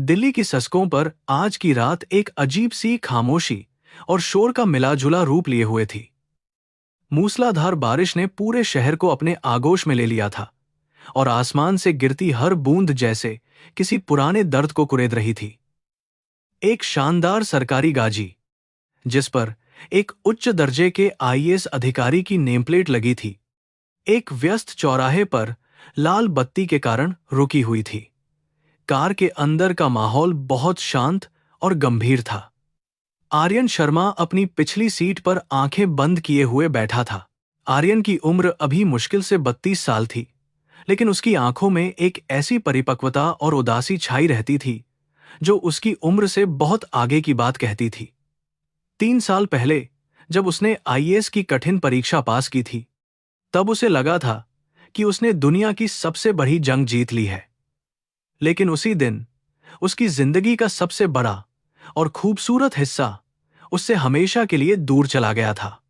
दिल्ली की सड़कों पर आज की रात एक अजीब सी खामोशी और शोर का मिला-जुला रूप लिए हुए थी। मूसलाधार बारिश ने पूरे शहर को अपने आगोश में ले लिया था और आसमान से गिरती हर बूंद जैसे किसी पुराने दर्द को कुरेद रही थी। एक शानदार सरकारी गाजी, जिस पर एक उच्च दर्जे के आईएएस अधिकारी की नेमप्लेट लगी थी, एक व्यस्त चौराहे पर लाल बत्ती के कारण रुकी हुई थी। कार के अंदर का माहौल बहुत शांत और गंभीर था। आर्यन शर्मा अपनी पिछली सीट पर आंखें बंद किए हुए बैठा था। आर्यन की उम्र अभी मुश्किल से 32 साल थी, लेकिन उसकी आंखों में एक ऐसी परिपक्वता और उदासी छाई रहती थी जो उसकी उम्र से बहुत आगे की बात कहती थी। 3 साल पहले जब उसने आईएएस की कठिन परीक्षा पास की थी, तब उसे लगा था कि उसने दुनिया की सबसे बड़ी जंग जीत ली है। लेकिन उसी दिन उसकी जिंदगी का सबसे बड़ा और खूबसूरत हिस्सा उससे हमेशा के लिए दूर चला गया था।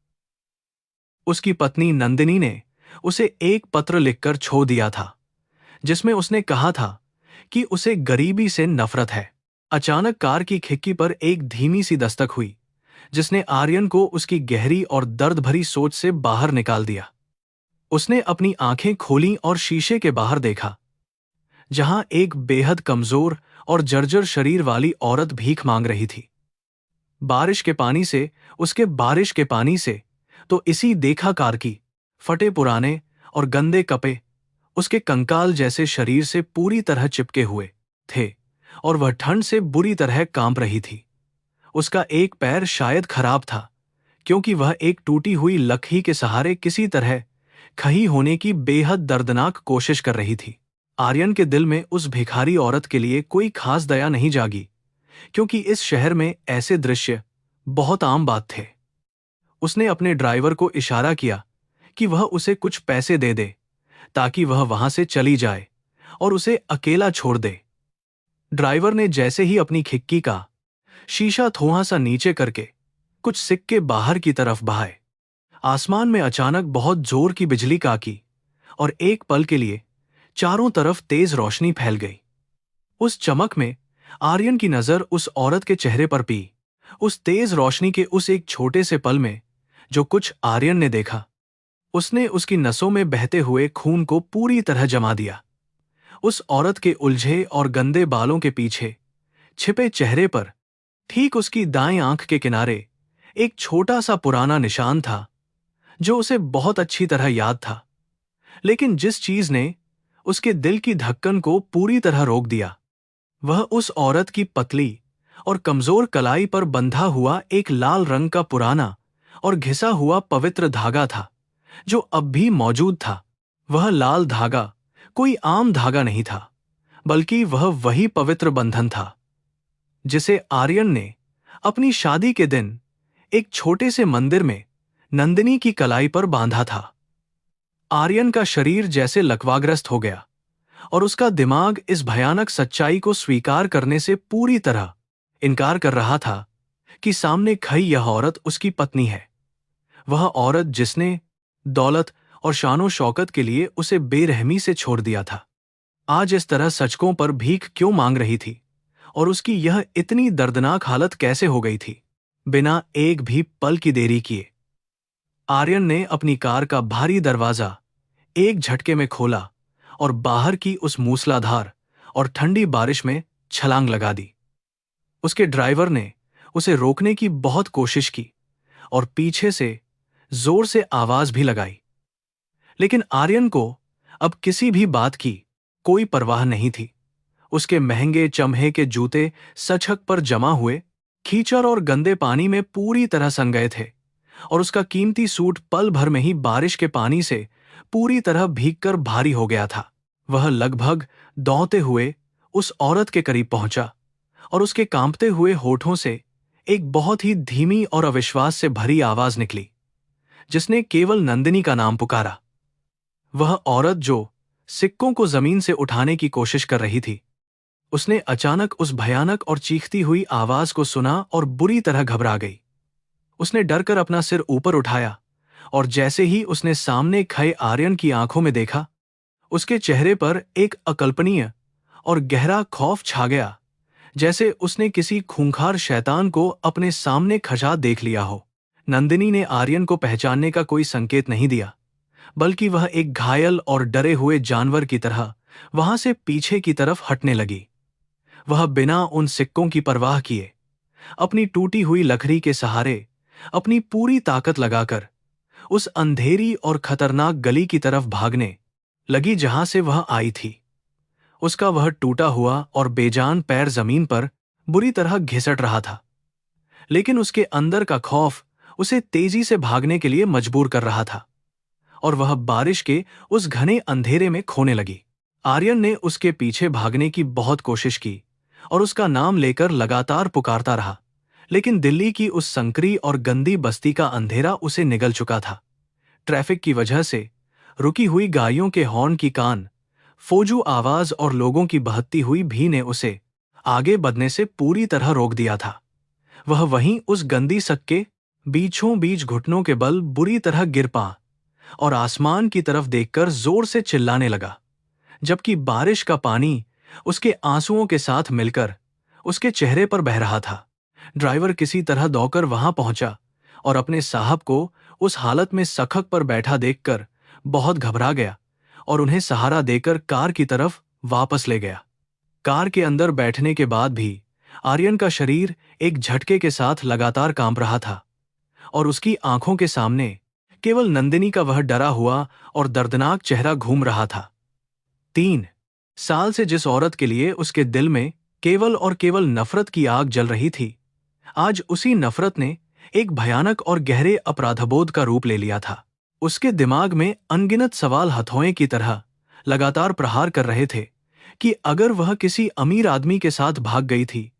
उसकी पत्नी नंदिनी ने उसे एक पत्र लिखकर छोड़ दिया था, जिसमें उसने कहा था कि उसे गरीबी से नफरत है। अचानक कार की खिड़की पर एक धीमी सी दस्तक हुई, जिसने आर्यन को उसकी गहरी और दर्द भरी सोच से बाहर निकाल दिया। उसने अपनी आंखें खोलीं और शीशे के बाहर देखा, जहां एक बेहद कमजोर और जर्जर शरीर वाली औरत भीख मांग रही थी। बारिश के पानी से, तो इसी देखा कार की फटे पुराने और गंदे कपड़े उसके कंकाल जैसे शरीर से पूरी तरह चिपके हुए थे और वह ठंड से बुरी तरह कांप रही थी। उसका एक पैर शायद खराब था, क्योंकि वह एक टूटी हुई लकड़ी के सहारे किसी तरह खड़ी होने की बेहद दर्दनाक कोशिश कर रही थी। आर्यन के दिल में उस भिखारी औरत के लिए कोई खास दया नहीं जागी, क्योंकि इस शहर में ऐसे दृश्य बहुत आम बात थे। उसने अपने ड्राइवर को इशारा किया कि वह उसे कुछ पैसे दे दे, ताकि वह वहां से चली जाए और उसे अकेला छोड़ दे। ड्राइवर ने जैसे ही अपनी खिड़की का शीशा थोड़ा सा नीचे करके कुछ सिक्के बाहर की तरफ बहाए, आसमान में अचानक बहुत जोर की बिजली कड़की और एक पल के लिए चारों तरफ तेज रोशनी फैल गई। उस चमक में आर्यन की नजर उस औरत के चेहरे पर पी। उस तेज रोशनी के उस एक छोटे से पल में जो कुछ आर्यन ने देखा, उसने उसकी नसों में बहते हुए खून को पूरी तरह जमा दिया। उस औरत के उलझे और गंदे बालों के पीछे छिपे चेहरे पर, ठीक उसकी दाएं आंख के किनारे, एक छोटा सा पुराना निशान था जो उसे बहुत अच्छी तरह याद था। लेकिन जिस चीज ने उसके दिल की धड़कन को पूरी तरह रोक दिया, वह उस औरत की पतली और कमजोर कलाई पर बंधा हुआ एक लाल रंग का पुराना और घिसा हुआ पवित्र धागा था, जो अब भी मौजूद था। वह लाल धागा कोई आम धागा नहीं था, बल्कि वह वही पवित्र बंधन था जिसे आर्यन ने अपनी शादी के दिन एक छोटे से मंदिर में नंदिनी की कलाई पर बांधा था। आर्यन का शरीर जैसे लकवाग्रस्त हो गया और उसका दिमाग इस भयानक सच्चाई को स्वीकार करने से पूरी तरह इनकार कर रहा था कि सामने खड़ी यह औरत उसकी पत्नी है। वह औरत जिसने दौलत और शानो शौकत के लिए उसे बेरहमी से छोड़ दिया था, आज इस तरह सड़कों पर भीख क्यों मांग रही थी और उसकी यह इतनी दर्दनाक हालत कैसे हो गई थी। बिना एक भी पल की देरी किए आर्यन ने अपनी कार का भारी दरवाजा एक झटके में खोला और बाहर की उस मूसलाधार और ठंडी बारिश में छलांग लगा दी। उसके ड्राइवर ने उसे रोकने की बहुत कोशिश की और पीछे से जोर से आवाज भी लगाई, लेकिन आर्यन को अब किसी भी बात की कोई परवाह नहीं थी। उसके महंगे चमड़े के जूते सड़क पर जमा हुए कीचड़ और गंदे पानी में पूरी तरह सन गए थे और उसका कीमती सूट पल भर में ही बारिश के पानी से पूरी तरह भीगकर भारी हो गया था। वह लगभग दौड़ते हुए उस औरत के करीब पहुंचा और उसके कांपते हुए होठों से एक बहुत ही धीमी और अविश्वास से भरी आवाज निकली, जिसने केवल नंदिनी का नाम पुकारा। वह औरत जो सिक्कों को जमीन से उठाने की कोशिश कर रही थी, उसने अचानक उस भयानक और चीखती हुई आवाज को सुना और बुरी तरह घबरा गई। उसने डरकर अपना सिर ऊपर उठाया और जैसे ही उसने सामने खड़े आर्यन की आंखों में देखा, उसके चेहरे पर एक अकल्पनीय और गहरा खौफ छा गया, जैसे उसने किसी खूंखार शैतान को अपने सामने खजा देख लिया हो। नंदिनी ने आर्यन को पहचानने का कोई संकेत नहीं दिया, बल्कि वह एक घायल और डरे हुए जानवर की तरह वहां से पीछे की तरफ हटने लगी। वह बिना उन सिक्कों की परवाह किए अपनी टूटी हुई लकड़ी के सहारे अपनी पूरी ताकत लगाकर उस अंधेरी और खतरनाक गली की तरफ भागने लगी जहां से वह आई थी। उसका वह टूटा हुआ और बेजान पैर जमीन पर बुरी तरह घिसट रहा था, लेकिन उसके अंदर का खौफ उसे तेजी से भागने के लिए मजबूर कर रहा था, और वह बारिश के उस घने अंधेरे में खोने लगी। आर्यन ने उसके पीछे भागने की बहुत कोशिश की और उसका नाम लेकर लगातार पुकारता रहा, लेकिन दिल्ली की उस संकरी और गंदी बस्ती का अंधेरा उसे निगल चुका था। ट्रैफिक की वजह से रुकी हुई गाड़ियों के हॉर्न की कान फौजू आवाज और लोगों की बहती हुई भीड़ ने उसे आगे बढ़ने से पूरी तरह रोक दिया था। वह वहीं उस गंदी सक के बीचों बीच घुटनों के बल बुरी तरह गिर पा और आसमान की तरफ देखकर जोर से चिल्लाने लगा, जबकि बारिश का पानी उसके आंसुओं के साथ मिलकर उसके चेहरे पर बह रहा था। ड्राइवर किसी तरह दौड़कर वहां पहुंचा और अपने साहब को उस हालत में सखक पर बैठा देखकर बहुत घबरा गया और उन्हें सहारा देकर कार की तरफ वापस ले गया। कार के अंदर बैठने के बाद भी आर्यन का शरीर एक झटके के साथ लगातार कांप रहा था और उसकी आंखों के सामने केवल नंदिनी का वह डरा हुआ और दर्दनाक चेहरा घूम रहा था। 3 साल से जिस औरत के लिए उसके दिल में केवल और केवल नफरत की आग जल रही थी, आज उसी नफरत ने एक भयानक और गहरे अपराधबोध का रूप ले लिया था। उसके दिमाग में अनगिनत सवाल हथौड़े की तरह लगातार प्रहार कर रहे थे कि अगर वह किसी अमीर आदमी के साथ भाग गई थी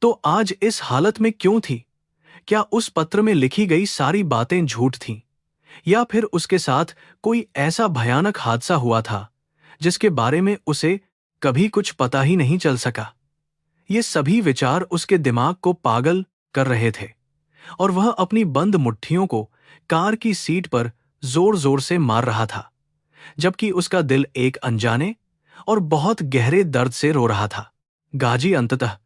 तो आज इस हालत में क्यों थी? क्या उस पत्र में लिखी गई सारी बातें झूठ थीं, या फिर उसके साथ कोई ऐसा भयानक हादसा हुआ था जिसके बारे में उसे कभी कुछ पता ही नहीं चल सका? ये सभी विचार उसके दिमाग को पागल कर रहे थे और वह अपनी बंद मुट्ठियों को कार की सीट पर जोर जोर से मार रहा था, जबकि उसका दिल एक अनजाने और बहुत गहरे दर्द से रो रहा था। गाजी अंततः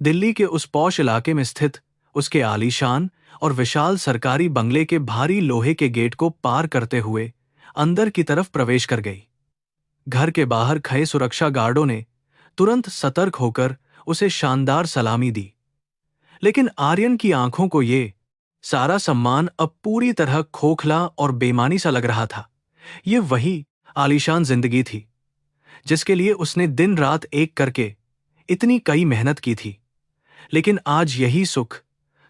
दिल्ली के उस पौश इलाके में स्थित उसके आलीशान और विशाल सरकारी बंगले के भारी लोहे के गेट को पार करते हुए अंदर की तरफ प्रवेश कर गई। घर के बाहर खड़े सुरक्षा गार्डों ने तुरंत सतर्क होकर उसे शानदार सलामी दी, लेकिन आर्यन की आंखों को ये सारा सम्मान अब पूरी तरह खोखला और बेमानी सा लग रहा था। ये वही आलीशान जिंदगी थी जिसके लिए उसने दिन रात एक करके इतनी कई मेहनत की थी, लेकिन आज यही सुख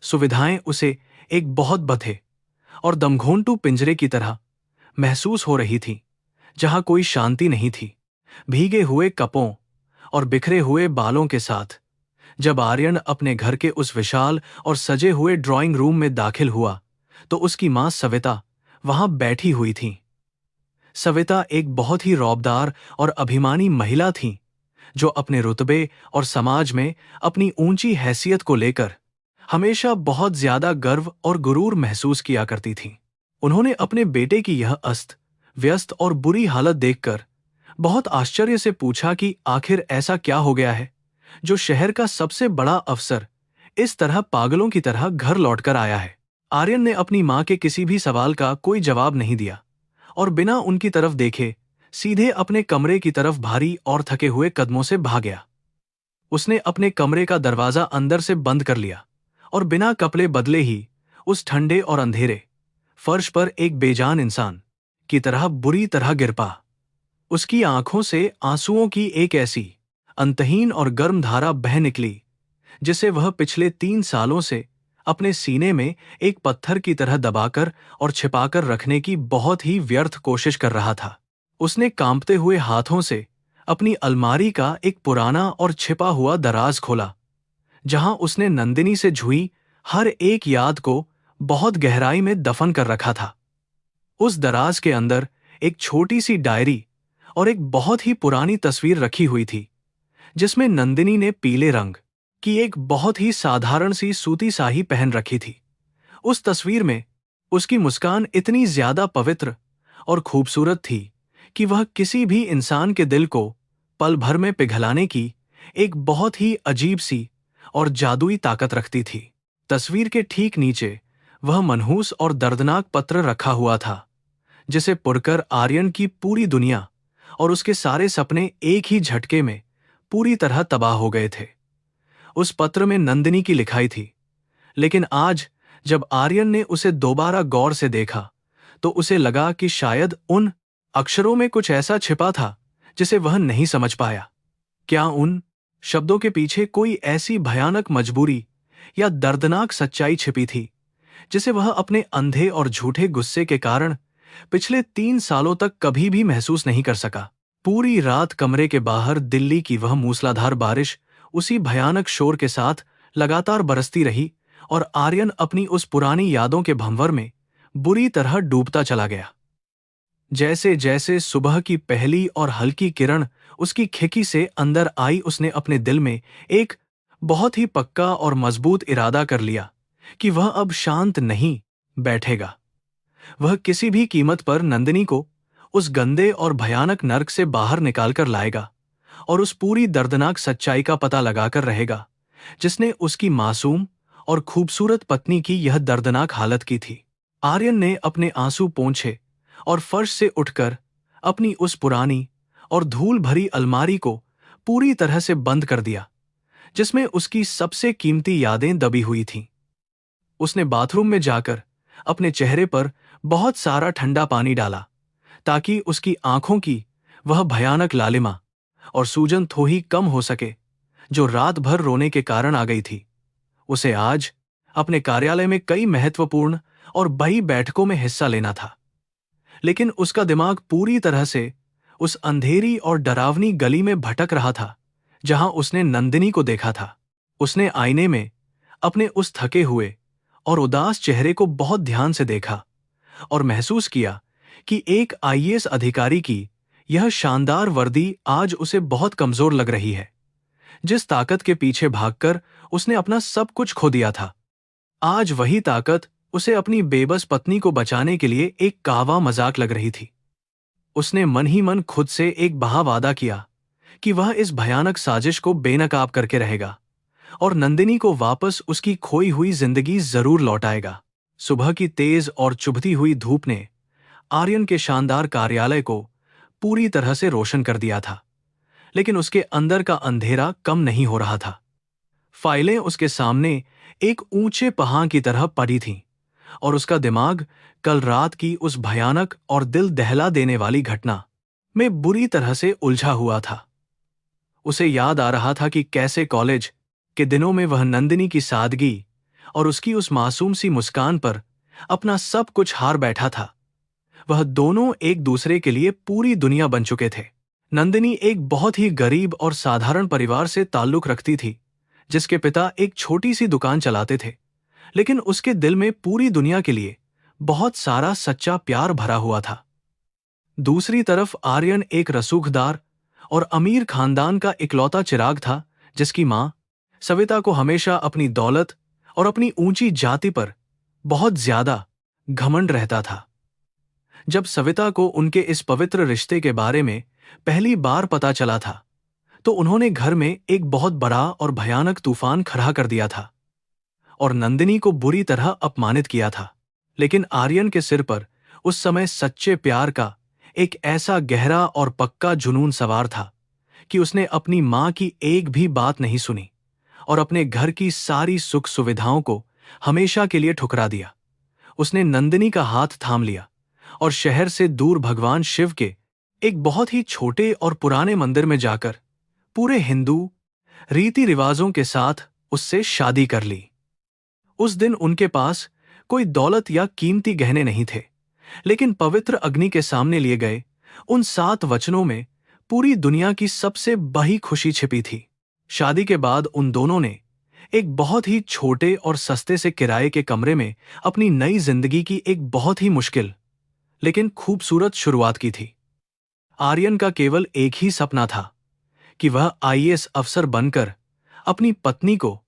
सुविधाएं उसे एक बहुत बधे और दमघोंटू पिंजरे की तरह महसूस हो रही थी, जहां कोई शांति नहीं थी। भीगे हुए कपों और बिखरे हुए बालों के साथ जब आर्यन अपने घर के उस विशाल और सजे हुए ड्राइंग रूम में दाखिल हुआ तो उसकी मां सविता वहां बैठी हुई थी। सविता एक बहुत ही रौबदार और अभिमानी महिला थी, जो अपने रुतबे और समाज में अपनी ऊंची हैसियत को लेकर हमेशा बहुत ज्यादा गर्व और गुरूर महसूस किया करती थी। उन्होंने अपने बेटे की यह अस्त व्यस्त और बुरी हालत देखकर बहुत आश्चर्य से पूछा कि आखिर ऐसा क्या हो गया है जो शहर का सबसे बड़ा अफसर इस तरह पागलों की तरह घर लौटकर आया है। आर्यन ने अपनी मां के किसी भी सवाल का कोई जवाब नहीं दिया और बिना उनकी तरफ देखे सीधे अपने कमरे की तरफ भारी और थके हुए कदमों से भाग गया। उसने अपने कमरे का दरवाजा अंदर से बंद कर लिया और बिना कपड़े बदले ही उस ठंडे और अंधेरे फर्श पर एक बेजान इंसान की तरह बुरी तरह गिर पा। उसकी आंखों से आंसुओं की एक ऐसी अंतहीन और गर्म धारा बह निकली जिसे वह पिछले 3 सालों से अपने सीने में एक पत्थर की तरह दबाकर और छिपाकर रखने की बहुत ही व्यर्थ कोशिश कर रहा था। उसने कांपते हुए हाथों से अपनी अलमारी का एक पुराना और छिपा हुआ दराज खोला, जहां उसने नंदिनी से जुड़ी हर एक याद को बहुत गहराई में दफन कर रखा था। उस दराज के अंदर एक छोटी सी डायरी और एक बहुत ही पुरानी तस्वीर रखी हुई थी, जिसमें नंदिनी ने पीले रंग की एक बहुत ही साधारण सी सूती साड़ी पहन रखी थी। उस तस्वीर में उसकी मुस्कान इतनी ज्यादा पवित्र और खूबसूरत थी कि वह किसी भी इंसान के दिल को पल भर में पिघलाने की एक बहुत ही अजीब सी और जादुई ताकत रखती थी। तस्वीर के ठीक नीचे वह मनहूस और दर्दनाक पत्र रखा हुआ था, जिसे पढ़कर आर्यन की पूरी दुनिया और उसके सारे सपने एक ही झटके में पूरी तरह तबाह हो गए थे। उस पत्र में नंदिनी की लिखाई थी, लेकिन आज जब आर्यन ने उसे दोबारा गौर से देखा तो उसे लगा कि शायद उन अक्षरों में कुछ ऐसा छिपा था जिसे वह नहीं समझ पाया। क्या उन शब्दों के पीछे कोई ऐसी भयानक मजबूरी या दर्दनाक सच्चाई छिपी थी जिसे वह अपने अंधे और झूठे गुस्से के कारण पिछले 3 सालों तक कभी भी महसूस नहीं कर सका। पूरी रात कमरे के बाहर दिल्ली की वह मूसलाधार बारिश उसी भयानक शोर के साथ लगातार बरसती रही और आर्यन अपनी उस पुरानी यादों के भंवर में बुरी तरह डूबता चला गया। जैसे जैसे सुबह की पहली और हल्की किरण उसकी खिड़की से अंदर आई, उसने अपने दिल में एक बहुत ही पक्का और मजबूत इरादा कर लिया कि वह अब शांत नहीं बैठेगा। वह किसी भी कीमत पर नंदिनी को उस गंदे और भयानक नर्क से बाहर निकालकर लाएगा और उस पूरी दर्दनाक सच्चाई का पता लगाकर रहेगा जिसने उसकी मासूम और खूबसूरत पत्नी की यह दर्दनाक हालत की थी। आर्यन ने अपने आंसू पोंछे और फर्श से उठकर अपनी उस पुरानी और धूल भरी अलमारी को पूरी तरह से बंद कर दिया, जिसमें उसकी सबसे कीमती यादें दबी हुई थीं। उसने बाथरूम में जाकर अपने चेहरे पर बहुत सारा ठंडा पानी डाला ताकि उसकी आंखों की वह भयानक लालिमा और सूजन थोड़ी कम हो सके जो रात भर रोने के कारण आ गई थी। उसे आज अपने कार्यालय में कई महत्वपूर्ण और बड़ी बैठकों में हिस्सा लेना था, लेकिन उसका दिमाग पूरी तरह से उस अंधेरी और डरावनी गली में भटक रहा था जहां उसने नंदिनी को देखा था। उसने आईने में अपने उस थके हुए और उदास चेहरे को बहुत ध्यान से देखा और महसूस किया कि एक आईएएस अधिकारी की यह शानदार वर्दी आज उसे बहुत कमजोर लग रही है। जिस ताकत के पीछे भागकर उसने अपना सब कुछ खो दिया था, आज वही ताकत उसे अपनी बेबस पत्नी को बचाने के लिए एक कावा मजाक लग रही थी। उसने मन ही मन खुद से एक बहा वादा किया कि वह इस भयानक साजिश को बेनकाब करके रहेगा और नंदिनी को वापस उसकी खोई हुई जिंदगी जरूर लौटाएगा। सुबह की तेज और चुभती हुई धूप ने आर्यन के शानदार कार्यालय को पूरी तरह से रोशन कर दिया था, लेकिन उसके अंदर का अंधेरा कम नहीं हो रहा था। फाइलें उसके सामने एक ऊंचे पहाड़ की तरह पड़ी थीं और उसका दिमाग कल रात की उस भयानक और दिल दहला देने वाली घटना में बुरी तरह से उलझा हुआ था। उसे याद आ रहा था कि कैसे कॉलेज के दिनों में वह नंदिनी की सादगी और उसकी उस मासूम सी मुस्कान पर अपना सब कुछ हार बैठा था। वह दोनों एक दूसरे के लिए पूरी दुनिया बन चुके थे। नंदिनी एक बहुत ही गरीब और साधारण परिवार से ताल्लुक रखती थी, जिसके पिता एक छोटी सी दुकान चलाते थे, लेकिन उसके दिल में पूरी दुनिया के लिए बहुत सारा सच्चा प्यार भरा हुआ था। दूसरी तरफ आर्यन एक रसूखदार और अमीर खानदान का इकलौता चिराग था, जिसकी मां सविता को हमेशा अपनी दौलत और अपनी ऊंची जाति पर बहुत ज्यादा घमंड रहता था। जब सविता को उनके इस पवित्र रिश्ते के बारे में पहली बार पता चला था, तो उन्होंने घर में एक बहुत बड़ा और भयानक तूफान खड़ा कर दिया था और नंदिनी को बुरी तरह अपमानित किया था। लेकिन आर्यन के सिर पर उस समय सच्चे प्यार का एक ऐसा गहरा और पक्का जुनून सवार था कि उसने अपनी मां की एक भी बात नहीं सुनी और अपने घर की सारी सुख सुविधाओं को हमेशा के लिए ठुकरा दिया। उसने नंदिनी का हाथ थाम लिया और शहर से दूर भगवान शिव के एक बहुत ही छोटे और पुराने मंदिर में जाकर पूरे हिंदू रीति रिवाजों के साथ उससे शादी कर ली। उस दिन उनके पास कोई दौलत या कीमती गहने नहीं थे, लेकिन पवित्र अग्नि के सामने लिए गए उन 7 वचनों में पूरी दुनिया की सबसे बड़ी खुशी छिपी थी। शादी के बाद उन दोनों ने एक बहुत ही छोटे और सस्ते से किराए के कमरे में अपनी नई जिंदगी की एक बहुत ही मुश्किल लेकिन खूबसूरत शुरुआत की थी। आर्यन का केवल एक ही सपना था कि वह आईएएस अफसर बनकर अपनी पत्नी को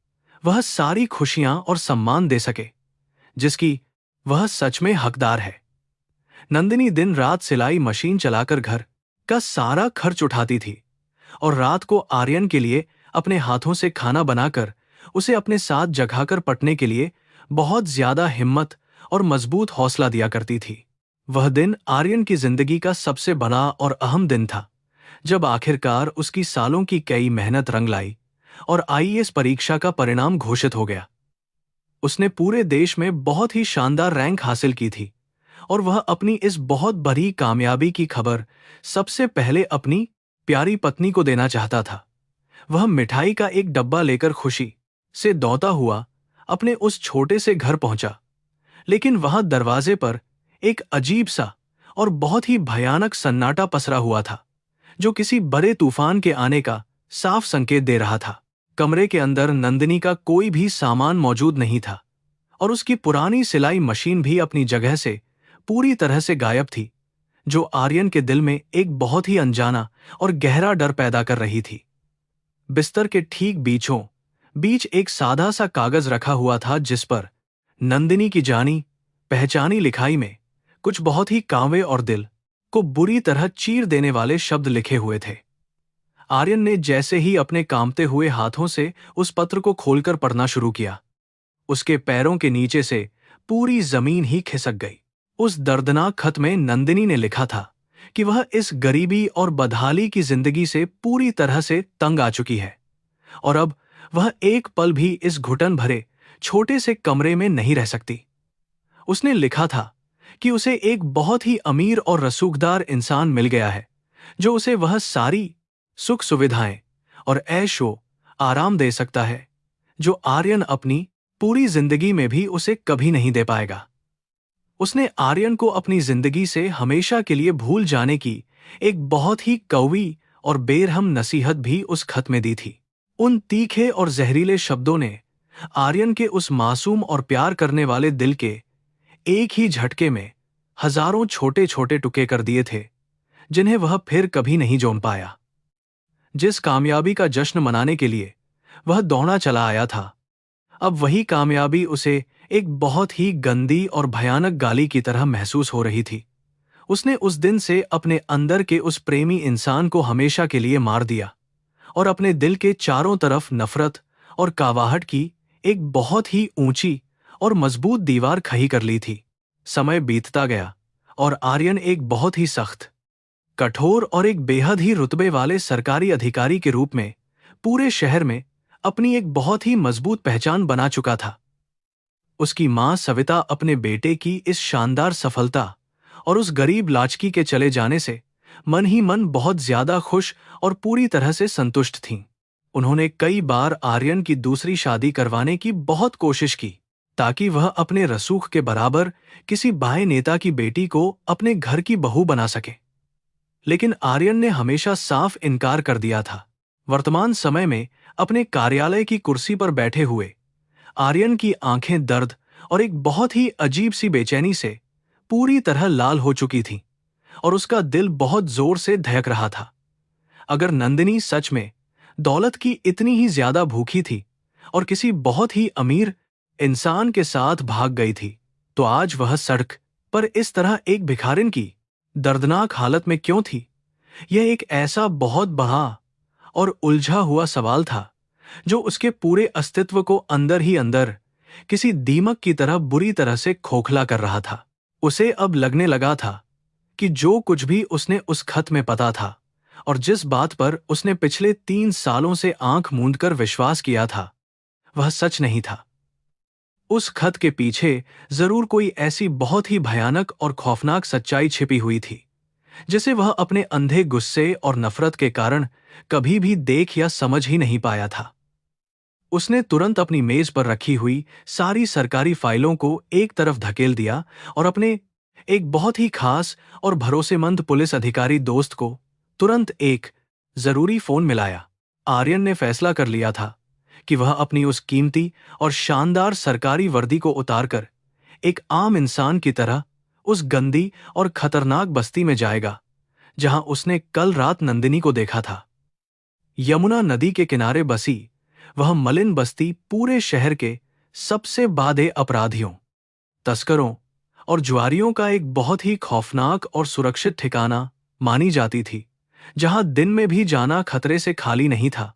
वह सारी खुशियां और सम्मान दे सके जिसकी वह सच में हकदार है। नंदिनी दिन रात सिलाई मशीन चलाकर घर का सारा खर्च उठाती थी और रात को आर्यन के लिए अपने हाथों से खाना बनाकर उसे अपने साथ जगाकर पटने के लिए बहुत ज्यादा हिम्मत और मजबूत हौसला दिया करती थी। वह दिन आर्यन की जिंदगी का सबसे बड़ा और अहम दिन था, जब आखिरकार उसकी सालों की कई मेहनत रंग लाई और आईएएस परीक्षा का परिणाम घोषित हो गया। उसने पूरे देश में बहुत ही शानदार रैंक हासिल की थी और वह अपनी इस बहुत बड़ी कामयाबी की खबर सबसे पहले अपनी प्यारी पत्नी को देना चाहता था। वह मिठाई का एक डब्बा लेकर खुशी से दौड़ता हुआ अपने उस छोटे से घर पहुंचा, लेकिन वहां दरवाजे पर एक अजीब सा और बहुत ही भयानक सन्नाटा पसरा हुआ था, जो किसी बड़े तूफान के आने का साफ संकेत दे रहा था। कमरे के अंदर नंदिनी का कोई भी सामान मौजूद नहीं था और उसकी पुरानी सिलाई मशीन भी अपनी जगह से पूरी तरह से गायब थी, जो आर्यन के दिल में एक बहुत ही अनजाना और गहरा डर पैदा कर रही थी। बिस्तर के ठीक बीचों बीच एक सादा सा कागज रखा हुआ था, जिस पर नंदिनी की जानी पहचानी लिखाई में कुछ बहुत ही कांवे और दिल को बुरी तरह चीर देने वाले शब्द लिखे हुए थे। आर्यन ने जैसे ही अपने कांपते हुए हाथों से उस पत्र को खोलकर पढ़ना शुरू किया, उसके पैरों के नीचे से पूरी जमीन ही खिसक गई। उस दर्दनाक खत में नंदिनी ने लिखा था कि वह इस गरीबी और बदहाली की जिंदगी से पूरी तरह से तंग आ चुकी है और अब वह एक पल भी इस घुटन भरे छोटे से कमरे में नहीं रह सकती। उसने लिखा था कि उसे एक बहुत ही अमीर और रसूखदार इंसान मिल गया है, जो उसे वह सारी सुख सुविधाएं और ऐशो आराम दे सकता है जो आर्यन अपनी पूरी जिंदगी में भी उसे कभी नहीं दे पाएगा। उसने आर्यन को अपनी जिंदगी से हमेशा के लिए भूल जाने की एक बहुत ही कड़वी और बेरहम नसीहत भी उस खत में दी थी। उन तीखे और जहरीले शब्दों ने आर्यन के उस मासूम और प्यार करने वाले दिल के एक ही झटके में हजारों छोटे छोटे टुकड़े कर दिए थे, जिन्हें वह फिर कभी नहीं जोड़ पाया। जिस कामयाबी का जश्न मनाने के लिए वह दौड़ा चला आया था, अब वही कामयाबी उसे एक बहुत ही गंदी और भयानक गाली की तरह महसूस हो रही थी। उसने उस दिन से अपने अंदर के उस प्रेमी इंसान को हमेशा के लिए मार दिया और अपने दिल के चारों तरफ नफरत और कावाहट की एक बहुत ही ऊंची और मजबूत दीवार खड़ी कर ली थी। समय बीतता गया और आर्यन एक बहुत ही सख्त, कठोर और एक बेहद ही रुतबे वाले सरकारी अधिकारी के रूप में पूरे शहर में अपनी एक बहुत ही मजबूत पहचान बना चुका था। उसकी मां सविता अपने बेटे की इस शानदार सफलता और उस गरीब लाचकी के चले जाने से मन ही मन बहुत ज्यादा खुश और पूरी तरह से संतुष्ट थीं। उन्होंने कई बार आर्यन की दूसरी शादी करवाने की बहुत कोशिश की, ताकि वह अपने रसूख के बराबर किसी बाएं नेता की बेटी को अपने घर की बहू बना सके, लेकिन आर्यन ने हमेशा साफ इनकार कर दिया था। वर्तमान समय में अपने कार्यालय की कुर्सी पर बैठे हुए आर्यन की आंखें दर्द और एक बहुत ही अजीब सी बेचैनी से पूरी तरह लाल हो चुकी थीं और उसका दिल बहुत जोर से धड़क रहा था। अगर नंदिनी सच में दौलत की इतनी ही ज्यादा भूखी थी और किसी बहुत ही अमीर इंसान के साथ भाग गई थी, तो आज वह सड़क पर इस तरह एक भिखारिन की दर्दनाक हालत में क्यों थी? यह एक ऐसा बहुत बड़ा और उलझा हुआ सवाल था जो उसके पूरे अस्तित्व को अंदर ही अंदर किसी दीमक की तरह बुरी तरह से खोखला कर रहा था। उसे अब लगने लगा था कि जो कुछ भी उसने उस खत में पता था और जिस बात पर उसने पिछले 3 सालों से आंख मूंदकर विश्वास किया था, वह सच नहीं था। उस खत के पीछे जरूर कोई ऐसी बहुत ही भयानक और खौफनाक सच्चाई छिपी हुई थी, जिसे वह अपने अंधे गुस्से और नफरत के कारण कभी भी देख या समझ ही नहीं पाया था। उसने तुरंत अपनी मेज पर रखी हुई सारी सरकारी फाइलों को एक तरफ धकेल दिया और अपने एक बहुत ही खास और भरोसेमंद पुलिस अधिकारी दोस्त को तुरंत एक जरूरी फोन मिलाया। आर्यन ने फैसला कर लिया था कि वह अपनी उस कीमती और शानदार सरकारी वर्दी को उतारकर एक आम इंसान की तरह उस गंदी और खतरनाक बस्ती में जाएगा जहां उसने कल रात नंदिनी को देखा था। यमुना नदी के किनारे बसी वह मलिन बस्ती पूरे शहर के सबसे बादे अपराधियों, तस्करों और जुआरियों का एक बहुत ही खौफनाक और सुरक्षित ठिकाना मानी जाती थी, जहां दिन में भी जाना खतरे से खाली नहीं था,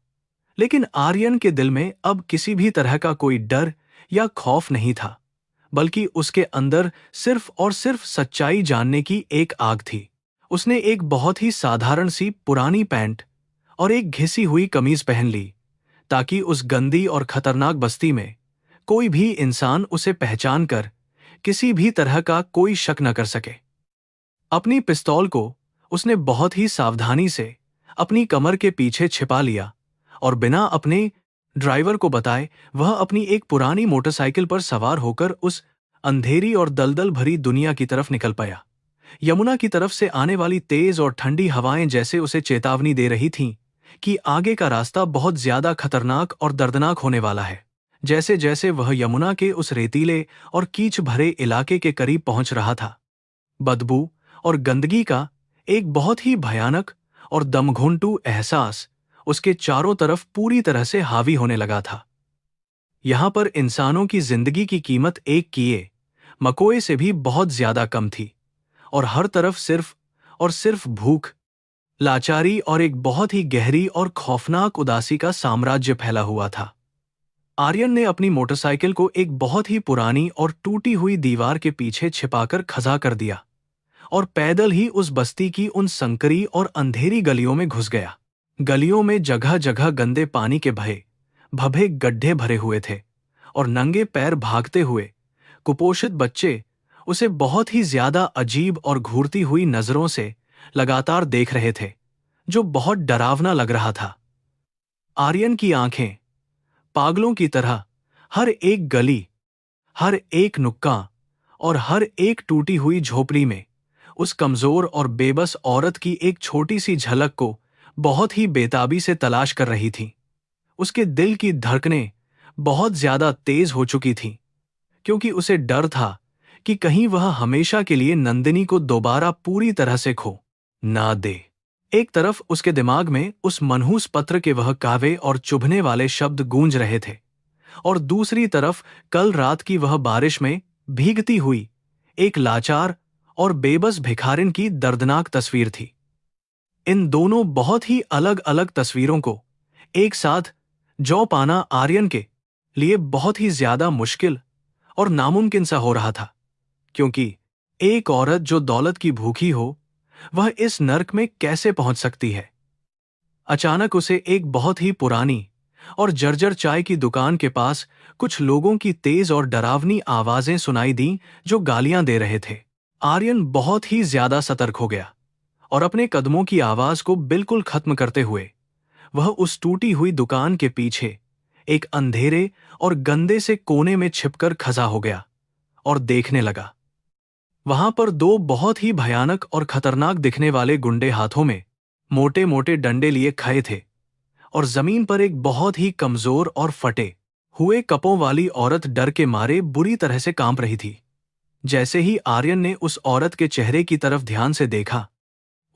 लेकिन आर्यन के दिल में अब किसी भी तरह का कोई डर या खौफ नहीं था, बल्कि उसके अंदर सिर्फ और सिर्फ सच्चाई जानने की एक आग थी। उसने एक बहुत ही साधारण सी पुरानी पैंट और एक घिसी हुई कमीज पहन ली, ताकि उस गंदी और खतरनाक बस्ती में कोई भी इंसान उसे पहचान कर किसी भी तरह का कोई शक न कर सके। अपनी पिस्तौल को उसने बहुत ही सावधानी से अपनी कमर के पीछे छिपा लिया और बिना अपने ड्राइवर को बताए वह अपनी एक पुरानी मोटरसाइकिल पर सवार होकर उस अंधेरी और दलदल भरी दुनिया की तरफ निकल पाया। यमुना की तरफ से आने वाली तेज और ठंडी हवाएं जैसे उसे चेतावनी दे रही थीं कि आगे का रास्ता बहुत ज्यादा खतरनाक और दर्दनाक होने वाला है। जैसे जैसे वह यमुना के उस रेतीले और कीच भरे इलाके के करीब पहुंच रहा था, बदबू और गंदगी का एक बहुत ही भयानक और दमघोंटू एहसास उसके चारों तरफ पूरी तरह से हावी होने लगा था। यहां पर इंसानों की जिंदगी की कीमत एक कीड़े मकोए से भी बहुत ज्यादा कम थी, और हर तरफ सिर्फ और सिर्फ भूख, लाचारी और एक बहुत ही गहरी और खौफनाक उदासी का साम्राज्य फैला हुआ था। आर्यन ने अपनी मोटरसाइकिल को एक बहुत ही पुरानी और टूटी हुई दीवार के पीछे छिपाकर खजा कर दिया और पैदल ही उस बस्ती की उन संकरी और अंधेरी गलियों में घुस गया। गलियों में जगह जगह गंदे पानी के भरे गड्ढे भरे हुए थे और नंगे पैर भागते हुए कुपोषित बच्चे उसे बहुत ही ज्यादा अजीब और घूरती हुई नजरों से लगातार देख रहे थे, जो बहुत डरावना लग रहा था। आर्यन की आंखें पागलों की तरह हर एक गली, हर एक नुक्का और हर एक टूटी हुई झोपड़ी में उस कमजोर और बेबस औरत की एक छोटी सी झलक को बहुत ही बेताबी से तलाश कर रही थी। उसके दिल की धड़कनें बहुत ज्यादा तेज हो चुकी थीं, क्योंकि उसे डर था कि कहीं वह हमेशा के लिए नंदिनी को दोबारा पूरी तरह से खो ना दे। एक तरफ उसके दिमाग में उस मनहूस पत्र के वह कावे और चुभने वाले शब्द गूंज रहे थे, और दूसरी तरफ कल रात की वह बारिश में भीगती हुई एक लाचार और बेबस भिखारिन की दर्दनाक तस्वीर थी। इन दोनों बहुत ही अलग अलग तस्वीरों को एक साथ जो पाना आर्यन के लिए बहुत ही ज्यादा मुश्किल और नामुमकिन सा हो रहा था, क्योंकि एक औरत जो दौलत की भूखी हो, वह इस नर्क में कैसे पहुंच सकती है। अचानक उसे एक बहुत ही पुरानी और जर्जर चाय की दुकान के पास कुछ लोगों की तेज और डरावनी आवाजें सुनाई दीं, जो गालियां दे रहे थे। आर्यन बहुत ही ज्यादा सतर्क हो गया और अपने कदमों की आवाज को बिल्कुल खत्म करते हुए वह उस टूटी हुई दुकान के पीछे एक अंधेरे और गंदे से कोने में छिपकर खजा हो गया और देखने लगा। वहां पर दो बहुत ही भयानक और खतरनाक दिखने वाले गुंडे हाथों में मोटे मोटे डंडे लिए खड़े थे, और जमीन पर एक बहुत ही कमजोर और फटे हुए कपों वाली औरत डर के मारे बुरी तरह से कांप रही थी। जैसे ही आर्यन ने उस औरत के चेहरे की तरफ ध्यान से देखा,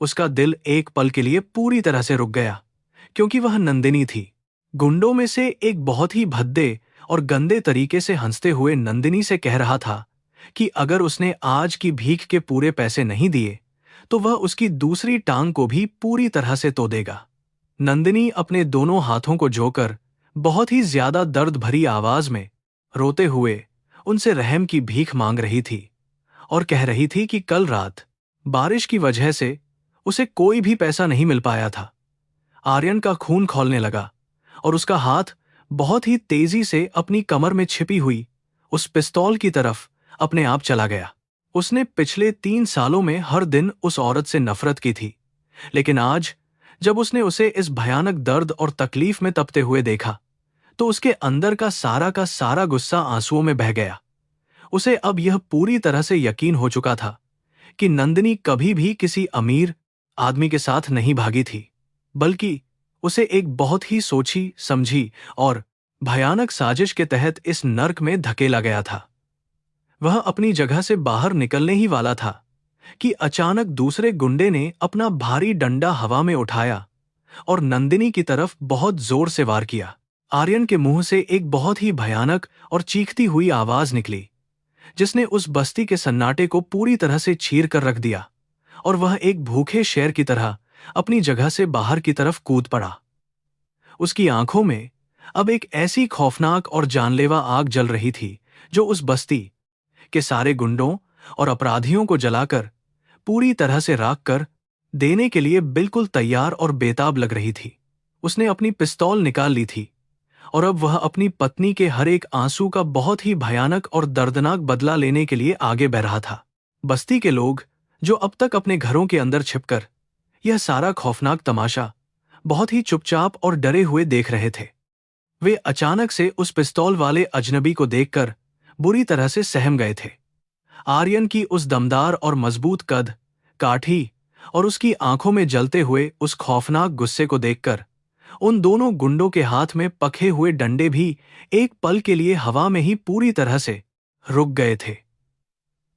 उसका दिल एक पल के लिए पूरी तरह से रुक गया, क्योंकि वह नंदिनी थी। गुंडों में से एक बहुत ही भद्दे और गंदे तरीके से हंसते हुए नंदिनी से कह रहा था कि अगर उसने आज की भीख के पूरे पैसे नहीं दिए तो वह उसकी दूसरी टांग को भी पूरी तरह से तोड़ देगा। नंदिनी अपने दोनों हाथों को जोकर बहुत ही ज्यादा दर्द भरी आवाज में रोते हुए उनसे रहम की भीख मांग रही थी और कह रही थी कि कल रात बारिश की वजह से उसे कोई भी पैसा नहीं मिल पाया था। आर्यन का खून खौलने लगा और उसका हाथ बहुत ही तेजी से अपनी कमर में छिपी हुई उस पिस्तौल की तरफ अपने आप चला गया। उसने पिछले 3 सालों में हर दिन उस औरत से नफरत की थी, लेकिन आज जब उसने उसे इस भयानक दर्द और तकलीफ में तपते हुए देखा, तो उसके अंदर का सारा गुस्सा आंसुओं में बह गया। उसे अब यह पूरी तरह से यकीन हो चुका था कि नंदिनी कभी भी किसी अमीर आदमी के साथ नहीं भागी थी, बल्कि उसे एक बहुत ही सोची समझी और भयानक साजिश के तहत इस नर्क में धकेला गया था। वह अपनी जगह से बाहर निकलने ही वाला था कि अचानक दूसरे गुंडे ने अपना भारी डंडा हवा में उठाया और नंदिनी की तरफ बहुत जोर से वार किया। आर्यन के मुंह से एक बहुत ही भयानक और चीखती हुई आवाज निकली, जिसने उस बस्ती के सन्नाटे को पूरी तरह से चीर कर रख दिया, और वह एक भूखे शेर की तरह अपनी जगह से बाहर की तरफ कूद पड़ा। उसकी आंखों में अब एक ऐसी खौफनाक और जानलेवा आग जल रही थी जो उस बस्ती के सारे गुंडों और अपराधियों को जलाकर पूरी तरह से राख कर देने के लिए बिल्कुल तैयार और बेताब लग रही थी। उसने अपनी पिस्तौल निकाल ली थी और अब वह अपनी पत्नी के हर एक आंसू का बहुत ही भयानक और दर्दनाक बदला लेने के लिए आगे बढ़ रहा था। बस्ती के लोग, जो अब तक अपने घरों के अंदर छिपकर यह सारा खौफनाक तमाशा बहुत ही चुपचाप और डरे हुए देख रहे थे, वे अचानक से उस पिस्तौल वाले अजनबी को देखकर बुरी तरह से सहम गए थे। आर्यन की उस दमदार और मजबूत कद, काठी और उसकी आंखों में जलते हुए उस खौफनाक गुस्से को देखकर उन दोनों गुंडों के हाथ में पखे हुए डंडे भी एक पल के लिए हवा में ही पूरी तरह से रुक गए थे।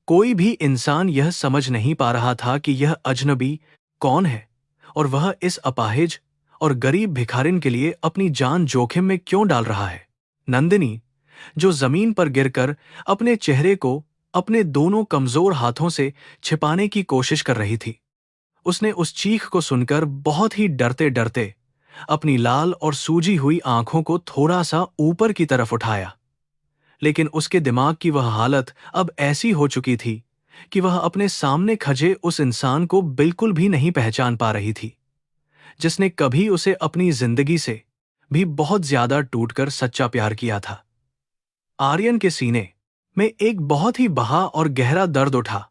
कोई भी इंसान यह समझ नहीं पा रहा था कि यह अजनबी कौन है और वह इस अपाहिज और गरीब भिखारिन के लिए अपनी जान जोखिम में क्यों डाल रहा है। नंदिनी, जो जमीन पर गिरकर अपने चेहरे को अपने दोनों कमजोर हाथों से छिपाने की कोशिश कर रही थी, उसने उस चीख को सुनकर बहुत ही डरते डरते अपनी लाल और सूजी हुई आंखों को थोड़ा सा ऊपर की तरफ उठाया। लेकिन उसके दिमाग की वह हालत अब ऐसी हो चुकी थी कि वह अपने सामने खड़े उस इंसान को बिल्कुल भी नहीं पहचान पा रही थी, जिसने कभी उसे अपनी जिंदगी से भी बहुत ज्यादा टूटकर सच्चा प्यार किया था। आर्यन के सीने में एक बहुत ही बहा और गहरा दर्द उठा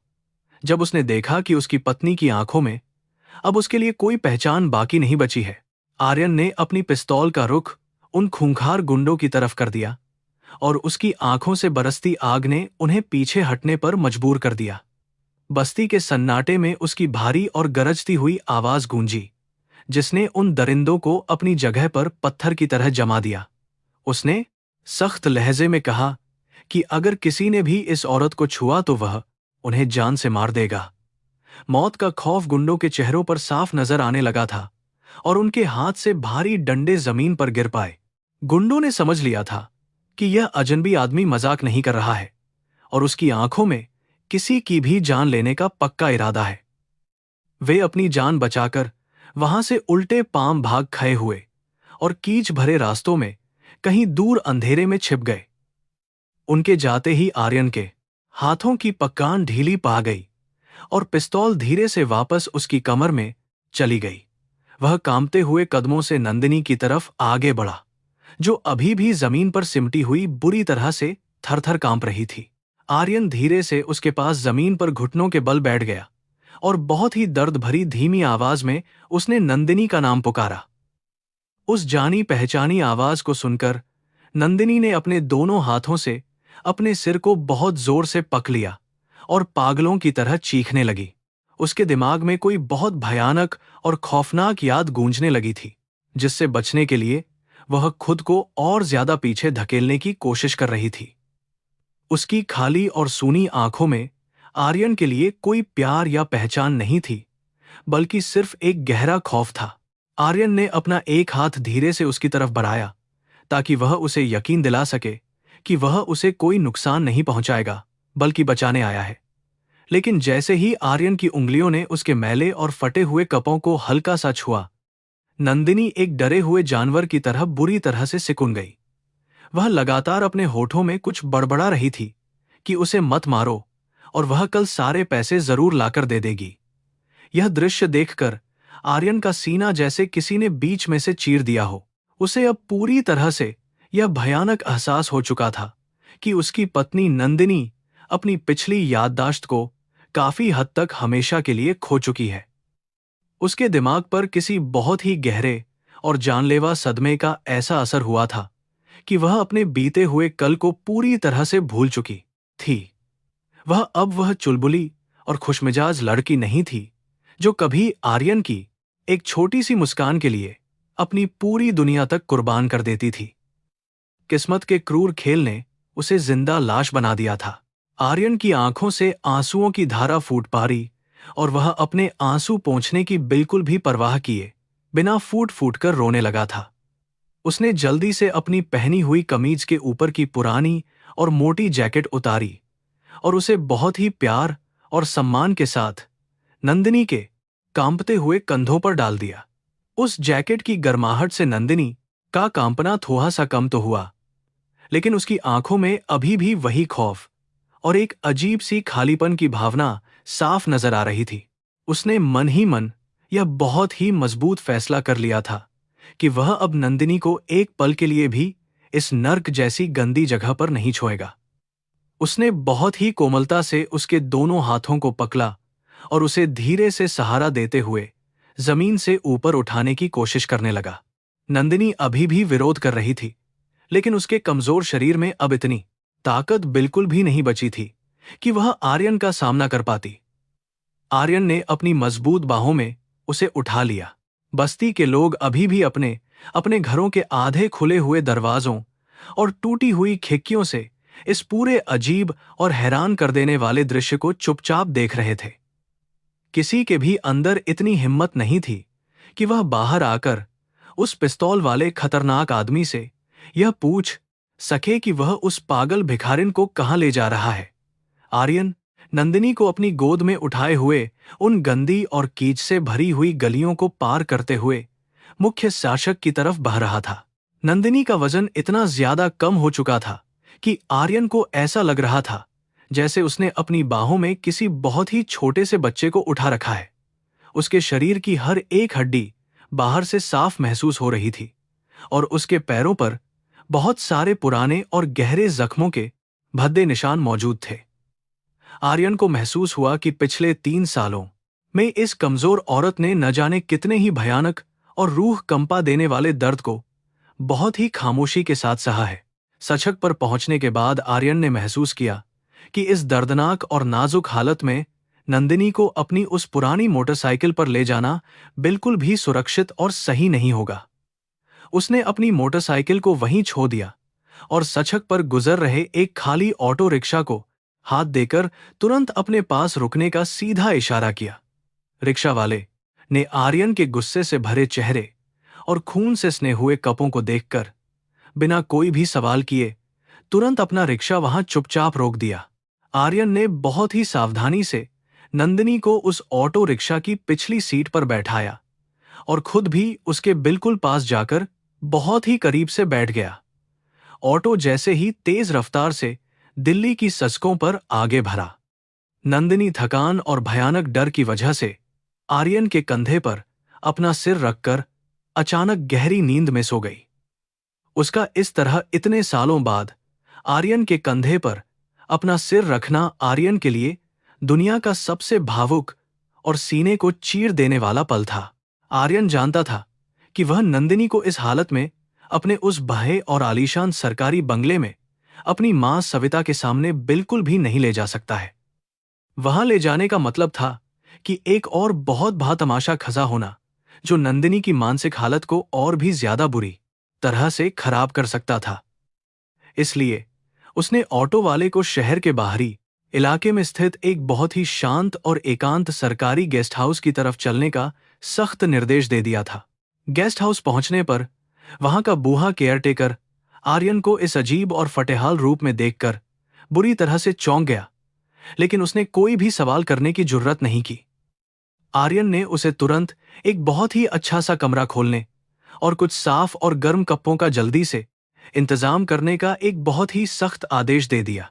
जब उसने देखा कि उसकी पत्नी की आंखों में अब उसके लिए कोई पहचान बाकी नहीं बची है। आर्यन ने अपनी पिस्तौल का रुख उन खूंखार गुंडों की तरफ कर दिया और उसकी आंखों से बरसती आग ने उन्हें पीछे हटने पर मजबूर कर दिया। बस्ती के सन्नाटे में उसकी भारी और गरजती हुई आवाज गूंजी, जिसने उन दरिंदों को अपनी जगह पर पत्थर की तरह जमा दिया। उसने सख्त लहजे में कहा कि अगर किसी ने भी इस औरत को छुआ तो वह उन्हें जान से मार देगा। मौत का खौफ गुंडों के चेहरों पर साफ नजर आने लगा था और उनके हाथ से भारी डंडे जमीन पर गिर पाए। गुंडों ने समझ लिया था कि यह अजनबी आदमी मजाक नहीं कर रहा है और उसकी आंखों में किसी की भी जान लेने का पक्का इरादा है। वे अपनी जान बचाकर वहां से उल्टे पांव भाग खए हुए और कीच भरे रास्तों में कहीं दूर अंधेरे में छिप गए। उनके जाते ही आर्यन के हाथों की पक्कान ढीली पा गई और पिस्तौल धीरे से वापस उसकी कमर में चली गई। वह कांपते हुए कदमों से नंदिनी की तरफ आगे बढ़ा, जो अभी भी जमीन पर सिमटी हुई बुरी तरह से थर-थर कांप रही थी। आर्यन धीरे से उसके पास जमीन पर घुटनों के बल बैठ गया और बहुत ही दर्द भरी धीमी आवाज में उसने नंदिनी का नाम पुकारा। उस जानी पहचानी आवाज को सुनकर नंदिनी ने अपने दोनों हाथों से अपने सिर को बहुत जोर से पक लिया और पागलों की तरह चीखने लगी। उसके दिमाग में कोई बहुत भयानक और खौफनाक याद गूंजने लगी थी, जिससे बचने के लिए वह खुद को और ज्यादा पीछे धकेलने की कोशिश कर रही थी। उसकी खाली और सूनी आंखों में आर्यन के लिए कोई प्यार या पहचान नहीं थी, बल्कि सिर्फ एक गहरा खौफ था। आर्यन ने अपना एक हाथ धीरे से उसकी तरफ बढ़ाया ताकि वह उसे यकीन दिला सके कि वह उसे कोई नुकसान नहीं पहुंचाएगा, बल्कि बचाने आया है। लेकिन जैसे ही आर्यन की उंगलियों ने उसके मैले और फटे हुए कपों को हल्का सा छुआ, नंदिनी एक डरे हुए जानवर की तरह बुरी तरह से सिकुड़ गई। वह लगातार अपने होठों में कुछ बड़बड़ा रही थी कि उसे मत मारो और वह कल सारे पैसे जरूर लाकर दे देगी। यह दृश्य देखकर आर्यन का सीना जैसे किसी ने बीच में से चीर दिया हो। उसे अब पूरी तरह से यह भयानक एहसास हो चुका था कि उसकी पत्नी नंदिनी अपनी पिछली याददाश्त को काफी हद तक हमेशा के लिए खो चुकी है। उसके दिमाग पर किसी बहुत ही गहरे और जानलेवा सदमे का ऐसा असर हुआ था कि वह अपने बीते हुए कल को पूरी तरह से भूल चुकी थी। वह चुलबुली और खुशमिजाज लड़की नहीं थी जो कभी आर्यन की एक छोटी सी मुस्कान के लिए अपनी पूरी दुनिया तक कुर्बान कर देती थी। किस्मत के क्रूर खेल ने उसे जिंदा लाश बना दिया था। आर्यन की आंखों से आंसुओं की धारा फूट पड़ी और वह अपने आंसू पोंछने की बिल्कुल भी परवाह किए बिना फूट फूट कर रोने लगा था। उसने जल्दी से अपनी पहनी हुई कमीज के ऊपर की पुरानी और मोटी जैकेट उतारी और उसे बहुत ही प्यार और सम्मान के साथ नंदिनी के कांपते हुए कंधों पर डाल दिया। उस जैकेट की गर्माहट से नंदिनी का कांपना थोड़ा सा कम तो हुआ, लेकिन उसकी आंखों में अभी भी वही खौफ और एक अजीब सी खालीपन की भावना साफ नजर आ रही थी। उसने मन ही मन यह बहुत ही मजबूत फैसला कर लिया था कि वह अब नंदिनी को एक पल के लिए भी इस नर्क जैसी गंदी जगह पर नहीं छोड़ेगा। उसने बहुत ही कोमलता से उसके दोनों हाथों को पकड़ा और उसे धीरे से सहारा देते हुए जमीन से ऊपर उठाने की कोशिश करने लगा। नंदिनी अभी भी विरोध कर रही थी, लेकिन उसके कमजोर शरीर में अब इतनी ताकत बिल्कुल भी नहीं बची थी कि वह आर्यन का सामना कर पाती। आर्यन ने अपनी मजबूत बाहों में उसे उठा लिया। बस्ती के लोग अभी भी अपने अपने घरों के आधे खुले हुए दरवाजों और टूटी हुई खिड़कियों से इस पूरे अजीब और हैरान कर देने वाले दृश्य को चुपचाप देख रहे थे। किसी के भी अंदर इतनी हिम्मत नहीं थी कि वह बाहर आकर उस पिस्तौल वाले खतरनाक आदमी से यह पूछ सके कि वह उस पागल भिखारिन को कहां ले जा रहा है। आर्यन नंदिनी को अपनी गोद में उठाए हुए उन गंदी और कीच से भरी हुई गलियों को पार करते हुए मुख्य शासक की तरफ बह रहा था। नंदिनी का वजन इतना ज्यादा कम हो चुका था कि आर्यन को ऐसा लग रहा था जैसे उसने अपनी बाहों में किसी बहुत ही छोटे से बच्चे को उठा रखा है। उसके शरीर की हर एक हड्डी बाहर से साफ महसूस हो रही थी और उसके पैरों पर बहुत सारे पुराने और गहरे जख्मों के भद्दे निशान मौजूद थे। आर्यन को महसूस हुआ कि पिछले 3 सालों में इस कमजोर औरत ने न जाने कितने ही भयानक और रूह कंपा देने वाले दर्द को बहुत ही खामोशी के साथ सहा है। सड़क पर पहुंचने के बाद आर्यन ने महसूस किया कि इस दर्दनाक और नाजुक हालत में नंदिनी को अपनी उस पुरानी मोटरसाइकिल पर ले जाना बिल्कुल भी सुरक्षित और सही नहीं होगा। उसने अपनी मोटरसाइकिल को वहीं छोड़ दिया और सड़क पर गुजर रहे एक खाली ऑटो रिक्शा को हाथ देकर तुरंत अपने पास रुकने का सीधा इशारा किया। रिक्शा वाले ने आर्यन के गुस्से से भरे चेहरे और खून से सने हुए कपों को देखकर बिना कोई भी सवाल किए तुरंत अपना रिक्शा वहां चुपचाप रोक दिया। आर्यन ने बहुत ही सावधानी से नंदिनी को उस ऑटो रिक्शा की पिछली सीट पर बैठाया और खुद भी उसके बिल्कुल पास जाकर बहुत ही करीब से बैठ गया। ऑटो जैसे ही तेज रफ्तार से दिल्ली की सड़कों पर आगे भरा, नंदिनी थकान और भयानक डर की वजह से आर्यन के कंधे पर अपना सिर रखकर अचानक गहरी नींद में सो गई। उसका इस तरह इतने सालों बाद आर्यन के कंधे पर अपना सिर रखना आर्यन के लिए दुनिया का सबसे भावुक और सीने को चीर देने वाला पल था। आर्यन जानता था कि वह नंदिनी को इस हालत में अपने उस बहे और आलीशान सरकारी बंगले में अपनी मां सविता के सामने बिल्कुल भी नहीं ले जा सकता है। वहां ले जाने का मतलब था कि एक और बहुत बड़ा तमाशा खजा होना जो नंदिनी की मानसिक हालत को और भी ज्यादा बुरी तरह से खराब कर सकता था। इसलिए उसने ऑटो वाले को शहर के बाहरी इलाके में स्थित एक बहुत ही शांत और एकांत सरकारी गेस्ट हाउस की तरफ चलने का सख्त निर्देश दे दिया था। गेस्ट हाउस पहुंचने पर वहां का बूढ़ा केयरटेकर आर्यन को इस अजीब और फटेहाल रूप में देखकर बुरी तरह से चौंक गया, लेकिन उसने कोई भी सवाल करने की जुर्रत नहीं की। आर्यन ने उसे तुरंत एक बहुत ही अच्छा सा कमरा खोलने और कुछ साफ और गर्म कप्पों का जल्दी से इंतजाम करने का एक बहुत ही सख्त आदेश दे दिया।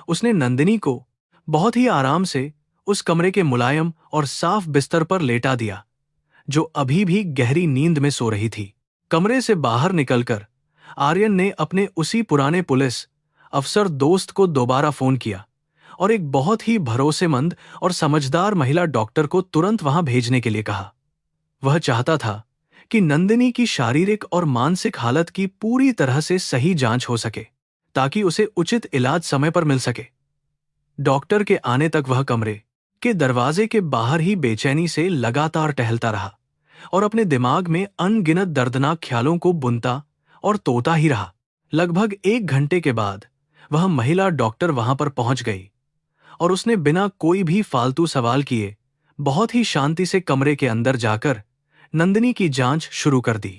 उसने नंदिनी को बहुत ही आराम से उस कमरे के मुलायम और साफ बिस्तर पर लेटा दिया, जो अभी भी गहरी नींद में सो रही थी। कमरे से बाहर निकलकर आर्यन ने अपने उसी पुराने पुलिस अफसर दोस्त को दोबारा फोन किया और एक बहुत ही भरोसेमंद और समझदार महिला डॉक्टर को तुरंत वहां भेजने के लिए कहा। वह चाहता था कि नंदिनी की शारीरिक और मानसिक हालत की पूरी तरह से सही जांच हो सके ताकि उसे उचित इलाज समय पर मिल सके। डॉक्टर के आने तक वह कमरे के दरवाजे के बाहर ही बेचैनी से लगातार टहलता रहा और अपने दिमाग में अनगिनत दर्दनाक ख्यालों को बुनता और तोता ही रहा। लगभग 1 घंटे के बाद वह महिला डॉक्टर वहां पर पहुंच गई और उसने बिना कोई भी फालतू सवाल किए बहुत ही शांति से कमरे के अंदर जाकर नंदिनी की जांच शुरू कर दी।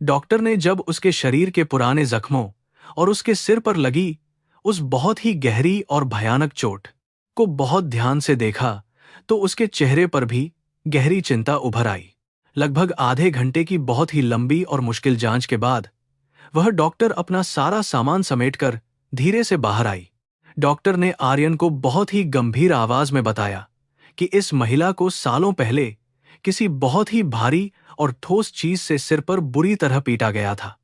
डॉक्टर ने जब उसके शरीर के पुराने जख्मों और उसके सिर पर लगी उस बहुत ही गहरी और भयानक चोट को बहुत ध्यान से देखा तो उसके चेहरे पर भी गहरी चिंता उभर आई। लगभग आधे घंटे की बहुत ही लंबी और मुश्किल जांच के बाद वह डॉक्टर अपना सारा सामान समेटकर धीरे से बाहर आई। डॉक्टर ने आर्यन को बहुत ही गंभीर आवाज में बताया कि इस महिला को सालों पहले किसी बहुत ही भारी और ठोस चीज से सिर पर बुरी तरह पीटा गया था।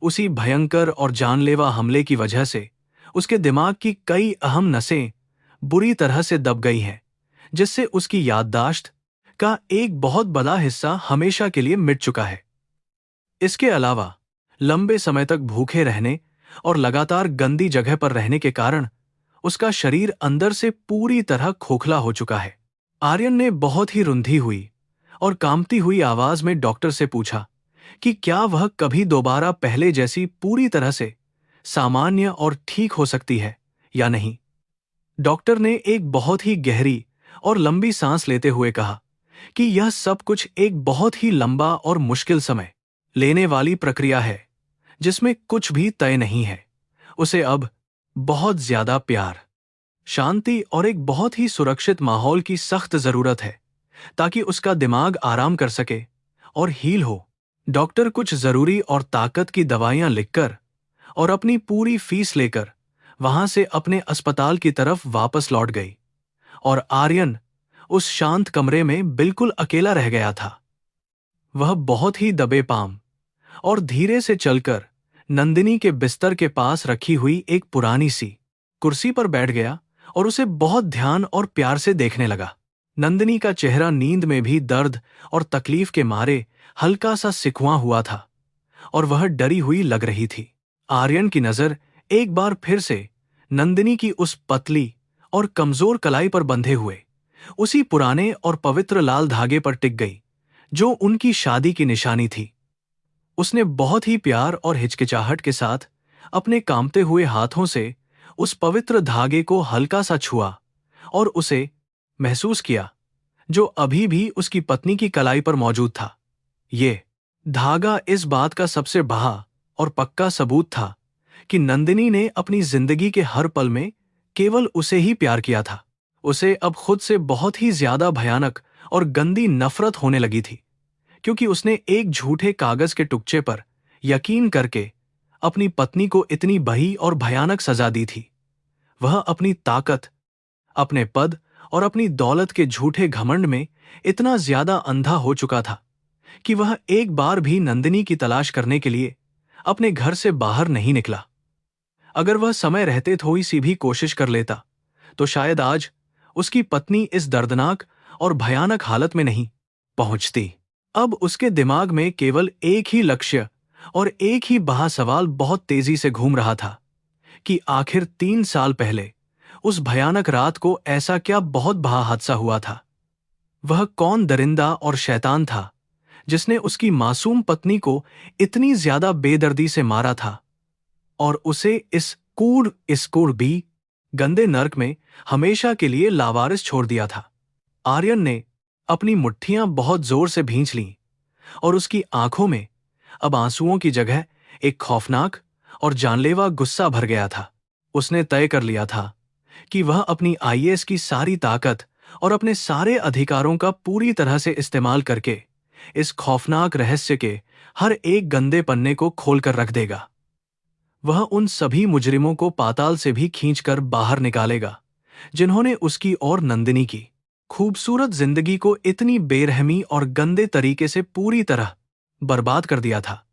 उसी भयंकर और जानलेवा हमले की वजह से उसके दिमाग की कई अहम नसें बुरी तरह से दब गई हैं, जिससे उसकी याददाश्त का एक बहुत बड़ा हिस्सा हमेशा के लिए मिट चुका है। इसके अलावा लंबे समय तक भूखे रहने और लगातार गंदी जगह पर रहने के कारण उसका शरीर अंदर से पूरी तरह खोखला हो चुका है। आर्यन ने बहुत ही रुंधी हुई और कांपती हुई आवाज में डॉक्टर से पूछा कि क्या वह कभी दोबारा पहले जैसी पूरी तरह से सामान्य और ठीक हो सकती है या नहीं। डॉक्टर ने एक बहुत ही गहरी और लंबी सांस लेते हुए कहा कि यह सब कुछ एक बहुत ही लंबा और मुश्किल समय लेने वाली प्रक्रिया है, जिसमें कुछ भी तय नहीं है। उसे अब बहुत ज्यादा प्यार, शांति और एक बहुत ही सुरक्षित माहौल की सख्त जरूरत है ताकि उसका दिमाग आराम कर सके और हील हो। डॉक्टर कुछ जरूरी और ताकत की दवाइयां लिखकर और अपनी पूरी फीस लेकर वहां से अपने अस्पताल की तरफ वापस लौट गई और आर्यन उस शांत कमरे में बिल्कुल अकेला रह गया था। वह बहुत ही दबे पांव और धीरे से चलकर नंदिनी के बिस्तर के पास रखी हुई एक पुरानी सी कुर्सी पर बैठ गया और उसे बहुत ध्यान और प्यार से देखने लगा। नंदिनी का चेहरा नींद में भी दर्द और तकलीफ के मारे हल्का सा सिकुड़ा हुआ था और वह डरी हुई लग रही थी। आर्यन की नजर एक बार फिर से नंदिनी की उस पतली और कमजोर कलाई पर बंधे हुए उसी पुराने और पवित्र लाल धागे पर टिक गई जो उनकी शादी की निशानी थी। उसने बहुत ही प्यार और हिचकिचाहट के साथ अपने कांपते हुए हाथों से उस पवित्र धागे को हल्का सा छुआ और उसे महसूस किया जो अभी भी उसकी पत्नी की कलाई पर मौजूद था। ये धागा इस बात का सबसे बड़ा और पक्का सबूत था कि नंदिनी ने अपनी जिंदगी के हर पल में केवल उसे ही प्यार किया था। उसे अब खुद से बहुत ही ज्यादा भयानक और गंदी नफरत होने लगी थी, क्योंकि उसने एक झूठे कागज के टुकड़े पर यकीन करके अपनी पत्नी को इतनी बड़ी और भयानक सजा दी थी। वह अपनी ताकत, अपने पद और अपनी दौलत के झूठे घमंड में इतना ज्यादा अंधा हो चुका था कि वह एक बार भी नंदिनी की तलाश करने के लिए अपने घर से बाहर नहीं निकला। अगर वह समय रहते थोड़ी सी भी कोशिश कर लेता तो शायद आज उसकी पत्नी इस दर्दनाक और भयानक हालत में नहीं पहुंचती। अब उसके दिमाग में केवल एक ही लक्ष्य और एक ही बड़ा सवाल बहुत तेजी से घूम रहा था कि आखिर 3 साल पहले उस भयानक रात को ऐसा क्या बहुत बड़ा हादसा हुआ था। वह कौन दरिंदा और शैतान था जिसने उसकी मासूम पत्नी को इतनी ज्यादा बेदर्दी से मारा था और उसे इस कूड़ भी गंदे नर्क में हमेशा के लिए लावारिस छोड़ दिया था। आर्यन ने अपनी मुट्ठियां बहुत जोर से भींच लीं और उसकी आंखों में अब आंसुओं की जगह एक खौफनाक और जानलेवा गुस्सा भर गया था। उसने तय कर लिया था कि वह अपनी आईएएस की सारी ताकत और अपने सारे अधिकारों का पूरी तरह से इस्तेमाल करके इस खौफनाक रहस्य के हर एक गंदे पन्ने को खोलकर रख देगा। वह उन सभी मुजरिमों को पाताल से भी खींचकर बाहर निकालेगा जिन्होंने उसकी और नंदिनी की खूबसूरत जिंदगी को इतनी बेरहमी और गंदे तरीके से पूरी तरह बर्बाद कर दिया था।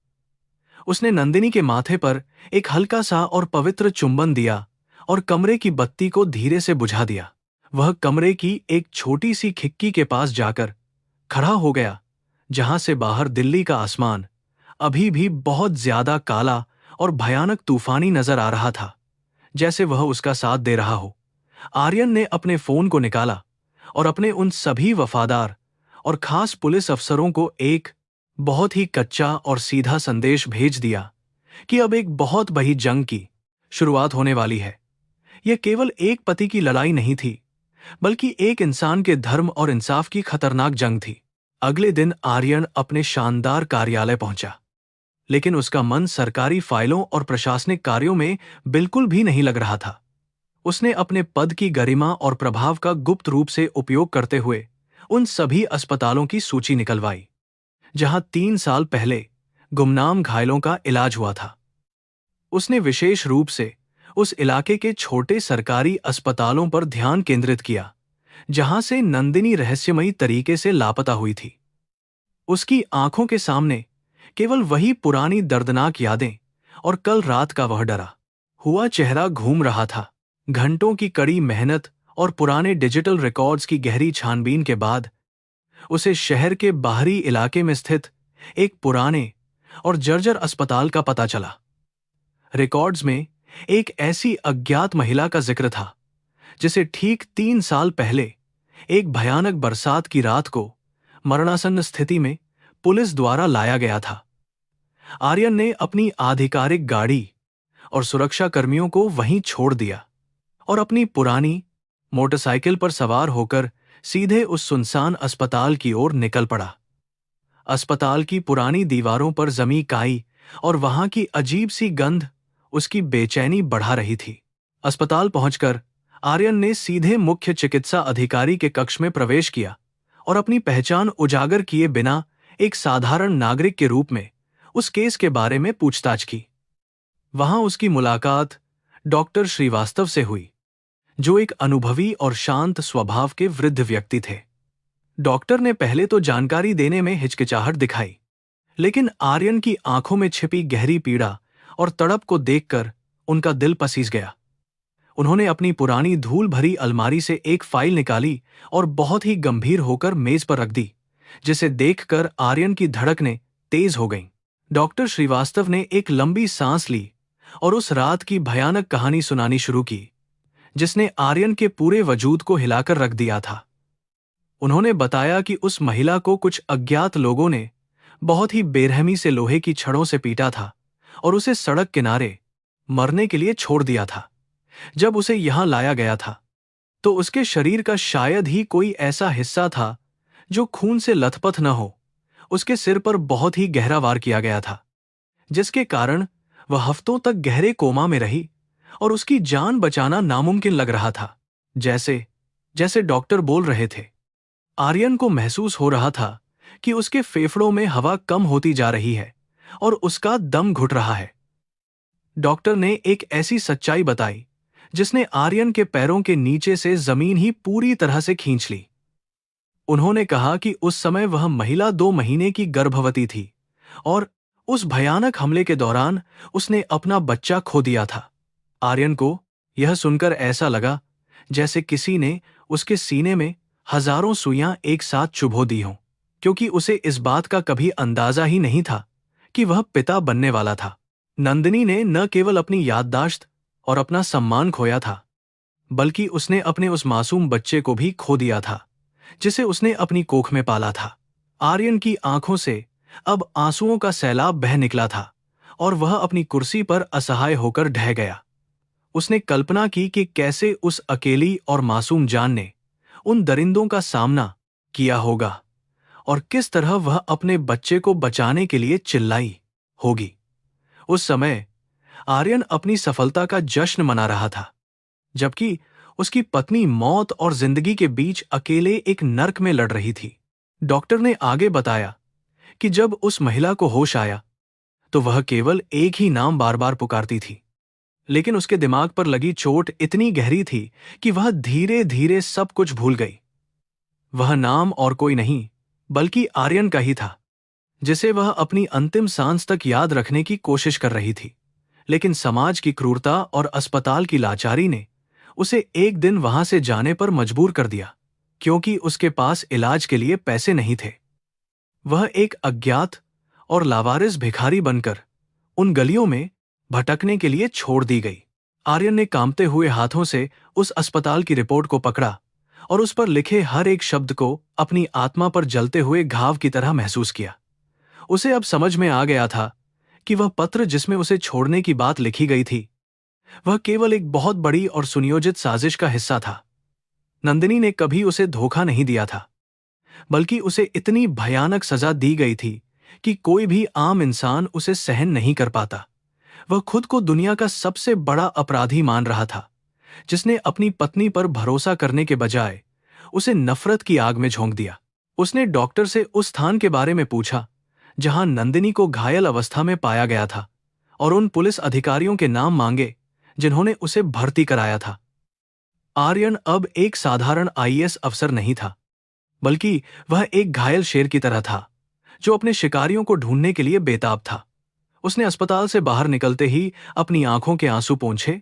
उसने नंदिनी के माथे पर एक हल्का सा और पवित्र चुंबन दिया और कमरे की बत्ती को धीरे से बुझा दिया। वह कमरे की एक छोटी सी खिड़की के पास जाकर खड़ा हो गया जहां से बाहर दिल्ली का आसमान अभी भी बहुत ज्यादा काला और भयानक तूफानी नजर आ रहा था, जैसे वह उसका साथ दे रहा हो। आर्यन ने अपने फोन को निकाला और अपने उन सभी वफादार और खास पुलिस अफसरों को एक बहुत ही कच्चा और सीधा संदेश भेज दिया कि अब एक बहुत बड़ी जंग की शुरुआत होने वाली है। यह केवल एक पति की लड़ाई नहीं थी, बल्कि एक इंसान के धर्म और इंसाफ की खतरनाक जंग थी। अगले दिन आर्यन अपने शानदार कार्यालय पहुंचा, लेकिन उसका मन सरकारी फाइलों और प्रशासनिक कार्यों में बिल्कुल भी नहीं लग रहा था। उसने अपने पद की गरिमा और प्रभाव का गुप्त रूप से उपयोग करते हुए उन सभी अस्पतालों की सूची निकलवाई जहां 3 साल पहले गुमनाम घायलों का इलाज हुआ था। उसने विशेष रूप से उस इलाके के छोटे सरकारी अस्पतालों पर ध्यान केंद्रित किया, जहां से नंदिनी रहस्यमयी तरीके से लापता हुई थी। उसकी आंखों के सामने केवल वही पुरानी दर्दनाक यादें और कल रात का वह डरा हुआ चेहरा घूम रहा था। घंटों की कड़ी मेहनत और पुराने डिजिटल रिकॉर्ड्स की गहरी छानबीन के बाद उसे शहर के बाहरी इलाके में स्थित एक पुराने और जर्जर अस्पताल का पता चला। रिकॉर्ड्स में एक ऐसी अज्ञात महिला का जिक्र था जिसे ठीक 3 साल पहले एक भयानक बरसात की रात को मरणासन्न स्थिति में पुलिस द्वारा लाया गया था। आर्यन ने अपनी आधिकारिक गाड़ी और सुरक्षा कर्मियों को वहीं छोड़ दिया और अपनी पुरानी मोटरसाइकिल पर सवार होकर सीधे उस सुनसान अस्पताल की ओर निकल पड़ा। अस्पताल की पुरानी दीवारों पर जमी काई और वहां की अजीब सी गंध उसकी बेचैनी बढ़ा रही थी। अस्पताल पहुंचकर आर्यन ने सीधे मुख्य चिकित्सा अधिकारी के कक्ष में प्रवेश किया और अपनी पहचान उजागर किए बिना एक साधारण नागरिक के रूप में उस केस के बारे में पूछताछ की। वहां उसकी मुलाकात डॉक्टर श्रीवास्तव से हुई, जो एक अनुभवी और शांत स्वभाव के वृद्ध व्यक्ति थे। डॉक्टर ने पहले तो जानकारी देने में हिचकिचाहट दिखाई, लेकिन आर्यन की आंखों में छिपी गहरी पीड़ा और तड़प को देखकर उनका दिल पसीज गया। उन्होंने अपनी पुरानी धूल भरी अलमारी से एक फाइल निकाली और बहुत ही गंभीर होकर मेज पर रख दी, जिसे देखकर आर्यन की धड़कनें तेज हो गईं। डॉक्टर श्रीवास्तव ने एक लंबी सांस ली और उस रात की भयानक कहानी सुनानी शुरू की, जिसने आर्यन के पूरे वजूद को हिलाकर रख दिया था। उन्होंने बताया कि उस महिला को कुछ अज्ञात लोगों ने बहुत ही बेरहमी से लोहे की छड़ों से पीटा था और उसे सड़क किनारे मरने के लिए छोड़ दिया था। जब उसे यहां लाया गया था तो उसके शरीर का शायद ही कोई ऐसा हिस्सा था जो खून से लथपथ न हो। उसके सिर पर बहुत ही गहरा वार किया गया था, जिसके कारण वह हफ्तों तक गहरे कोमा में रही और उसकी जान बचाना नामुमकिन लग रहा था। जैसे जैसे डॉक्टर बोल रहे थे, आर्यन को महसूस हो रहा था कि उसके फेफड़ों में हवा कम होती जा रही है और उसका दम घुट रहा है। डॉक्टर ने एक ऐसी सच्चाई बताई जिसने आर्यन के पैरों के नीचे से जमीन ही पूरी तरह से खींच ली। उन्होंने कहा कि उस समय वह महिला 2 महीने की गर्भवती थी और उस भयानक हमले के दौरान उसने अपना बच्चा खो दिया था। आर्यन को यह सुनकर ऐसा लगा जैसे किसी ने उसके सीने में हजारों सुइयां एक साथ चुभो दी हों, क्योंकि उसे इस बात का कभी अंदाजा ही नहीं था कि वह पिता बनने वाला था। नंदिनी ने न केवल अपनी याददाश्त और अपना सम्मान खोया था, बल्कि उसने अपने उस मासूम बच्चे को भी खो दिया था, जिसे उसने अपनी कोख में पाला था। आर्यन की आंखों से अब आंसुओं का सैलाब बह निकला था और वह अपनी कुर्सी पर असहाय होकर ढह गया। उसने कल्पना की कि कैसे उस अकेली और मासूम जान ने उन दरिंदों का सामना किया होगा और किस तरह वह अपने बच्चे को बचाने के लिए चिल्लाई होगी। उस समय आर्यन अपनी सफलता का जश्न मना रहा था, जबकि उसकी पत्नी मौत और जिंदगी के बीच अकेले एक नर्क में लड़ रही थी। डॉक्टर ने आगे बताया कि जब उस महिला को होश आया तो वह केवल एक ही नाम बार बार पुकारती थी, लेकिन उसके दिमाग पर लगी चोट इतनी गहरी थी कि वह धीरे धीरे सब कुछ भूल गई। वह नाम और कोई नहीं बल्कि आर्यन का ही था, जिसे वह अपनी अंतिम सांस तक याद रखने की कोशिश कर रही थी। लेकिन समाज की क्रूरता और अस्पताल की लाचारी ने उसे एक दिन वहां से जाने पर मजबूर कर दिया, क्योंकि उसके पास इलाज के लिए पैसे नहीं थे। वह एक अज्ञात और लावारिस भिखारी बनकर उन गलियों में भटकने के लिए छोड़ दी गई। आर्यन ने कांपते हुए हाथों से उस अस्पताल की रिपोर्ट को पकड़ा और उस पर लिखे हर एक शब्द को अपनी आत्मा पर जलते हुए घाव की तरह महसूस किया। उसे अब समझ में आ गया था कि वह पत्र जिसमें उसे छोड़ने की बात लिखी गई थी, वह केवल एक बहुत बड़ी और सुनियोजित साजिश का हिस्सा था। नंदिनी ने कभी उसे धोखा नहीं दिया था, बल्कि उसे इतनी भयानक सजा दी गई थी कि कोई भी आम इंसान उसे सहन नहीं कर पाता। वह खुद को दुनिया का सबसे बड़ा अपराधी मान रहा था, जिसने अपनी पत्नी पर भरोसा करने के बजाय उसे नफरत की आग में झोंक दिया। उसने डॉक्टर से उस स्थान के बारे में पूछा जहां नंदिनी को घायल अवस्था में पाया गया था, और उन पुलिस अधिकारियों के नाम मांगे जिन्होंने उसे भर्ती कराया था। आर्यन अब एक साधारण आईएएस अफसर नहीं था, बल्कि वह एक घायल शेर की तरह था जो अपने शिकारियों को ढूंढने के लिए बेताब था। उसने अस्पताल से बाहर निकलते ही अपनी आंखों के आंसू पोंछे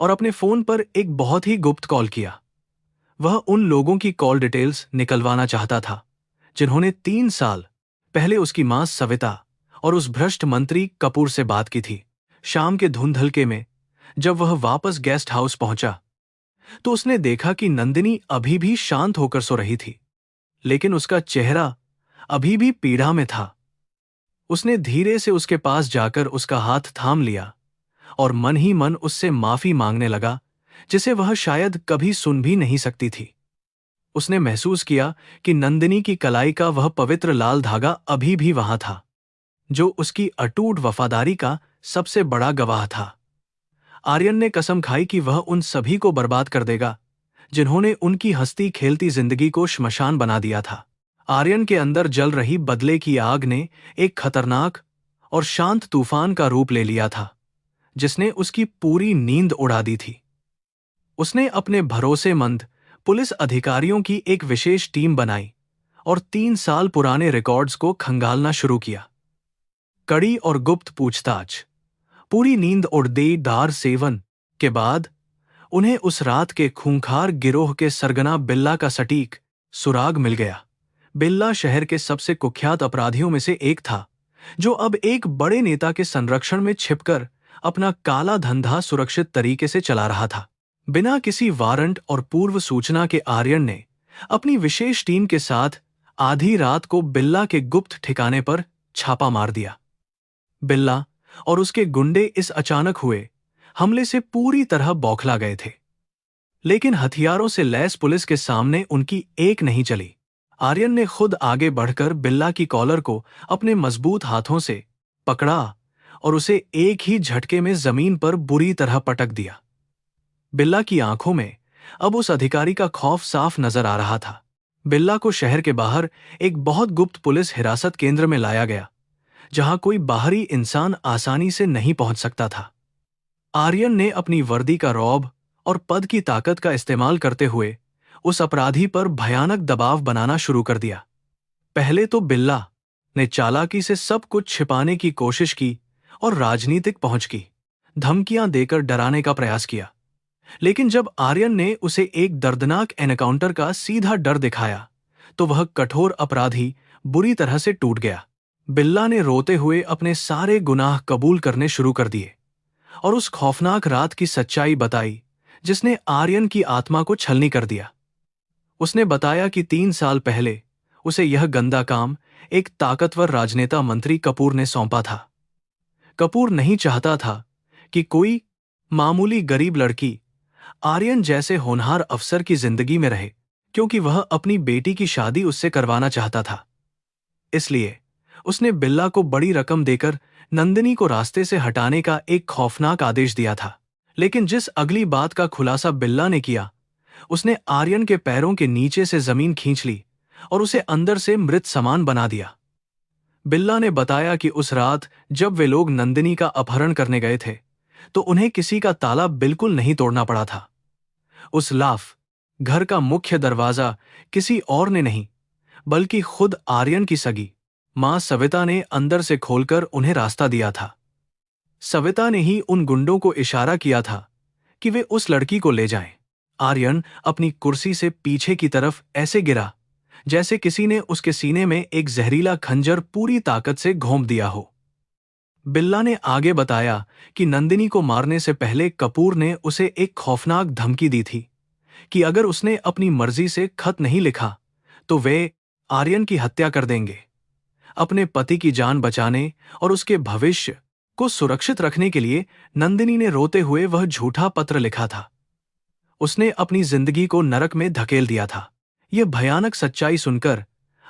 और अपने फोन पर एक बहुत ही गुप्त कॉल किया। वह उन लोगों की कॉल डिटेल्स निकलवाना चाहता था जिन्होंने 3 साल पहले उसकी मां सविता और उस भ्रष्ट मंत्री कपूर से बात की थी। शाम के धुंधलके में जब वह वापस गेस्ट हाउस पहुंचा तो उसने देखा कि नंदिनी अभी भी शांत होकर सो रही थी, लेकिन उसका चेहरा अभी भी पीड़ा में था। उसने धीरे से उसके पास जाकर उसका हाथ थाम लिया और मन ही मन उससे माफी मांगने लगा, जिसे वह शायद कभी सुन भी नहीं सकती थी। उसने महसूस किया कि नंदिनी की कलाई का वह पवित्र लाल धागा अभी भी वहां था, जो उसकी अटूट वफादारी का सबसे बड़ा गवाह था। आर्यन ने कसम खाई कि वह उन सभी को बर्बाद कर देगा जिन्होंने उनकी हंसती खेलती जिंदगी को श्मशान बना दिया था। आर्यन के अंदर जल रही बदले की आग ने एक खतरनाक और शांत तूफान का रूप ले लिया था, जिसने उसकी पूरी नींद उड़ा दी थी। उसने अपने भरोसेमंद पुलिस अधिकारियों की एक विशेष टीम बनाई और 3 साल पुराने रिकॉर्ड्स को खंगालना शुरू किया। कड़ी और गुप्त पूछताछ, पूरी नींद और देर सेवन के बाद उन्हें उस रात के खूंखार गिरोह के सरगना बिल्ला का सटीक सुराग मिल गया। बिल्ला शहर के सबसे कुख्यात अपराधियों में से एक था, जो अब एक बड़े नेता के संरक्षण में छिपकर अपना काला धंधा सुरक्षित तरीके से चला रहा था। बिना किसी वारंट और पूर्व सूचना के आर्यन ने अपनी विशेष टीम के साथ आधी रात को बिल्ला के गुप्त ठिकाने पर छापा मार दिया। बिल्ला और उसके गुंडे इस अचानक हुए हमले से पूरी तरह बौखला गए थे, लेकिन हथियारों से लैस पुलिस के सामने उनकी एक नहीं चली। आर्यन ने खुद आगे बढ़कर बिल्ला की कॉलर को अपने मजबूत हाथों से पकड़ा और उसे एक ही झटके में जमीन पर बुरी तरह पटक दिया। बिल्ला की आंखों में अब उस अधिकारी का खौफ साफ नजर आ रहा था। बिल्ला को शहर के बाहर एक बहुत गुप्त पुलिस हिरासत केंद्र में लाया गया, जहां कोई बाहरी इंसान आसानी से नहीं पहुंच सकता था। आर्यन ने अपनी वर्दी का रौब और पद की ताकत का इस्तेमाल करते हुए उस अपराधी पर भयानक दबाव बनाना शुरू कर दिया। पहले तो बिल्ला ने चालाकी से सब कुछ छिपाने की कोशिश की और राजनीतिक पहुंच की धमकियां देकर डराने का प्रयास किया, लेकिन जब आर्यन ने उसे एक दर्दनाक एनकाउंटर का सीधा डर दिखाया तो वह कठोर अपराधी बुरी तरह से टूट गया। बिल्ला ने रोते हुए अपने सारे गुनाह कबूल करने शुरू कर दिए और उस खौफनाक रात की सच्चाई बताई जिसने आर्यन की आत्मा को छलनी कर दिया। उसने बताया कि 3 साल पहले उसे यह गंदा काम एक ताकतवर राजनेता मंत्री कपूर ने सौंपा था। कपूर नहीं चाहता था कि कोई मामूली गरीब लड़की आर्यन जैसे होनहार अफसर की जिंदगी में रहे, क्योंकि वह अपनी बेटी की शादी उससे करवाना चाहता था। इसलिए उसने बिल्ला को बड़ी रकम देकर नंदिनी को रास्ते से हटाने का एक खौफनाक आदेश दिया था। लेकिन जिस अगली बात का खुलासा बिल्ला ने किया, उसने आर्यन के पैरों के नीचे से जमीन खींच ली और उसे अंदर से मृत समान बना दिया। बिल्ला ने बताया कि उस रात जब वे लोग नंदिनी का अपहरण करने गए थे तो उन्हें किसी का ताला बिल्कुल नहीं तोड़ना पड़ा था। उस लाफ घर का मुख्य दरवाजा किसी और ने नहीं, बल्कि खुद आर्यन की सगी मां सविता ने अंदर से खोलकर उन्हें रास्ता दिया था। सविता ने ही उन गुंडों को इशारा किया था कि वे उस लड़की को ले जाएं। आर्यन अपनी कुर्सी से पीछे की तरफ ऐसे गिरा जैसे किसी ने उसके सीने में एक जहरीला खंजर पूरी ताकत से घोंप दिया हो। बिल्ला ने आगे बताया कि नंदिनी को मारने से पहले कपूर ने उसे एक खौफनाक धमकी दी थी कि अगर उसने अपनी मर्जी से खत नहीं लिखा तो वे आर्यन की हत्या कर देंगे। अपने पति की जान बचाने और उसके भविष्य को सुरक्षित रखने के लिए नंदिनी ने रोते हुए वह झूठा पत्र लिखा था। उसने अपनी जिंदगी को नरक में धकेल दिया था। यह भयानक सच्चाई सुनकर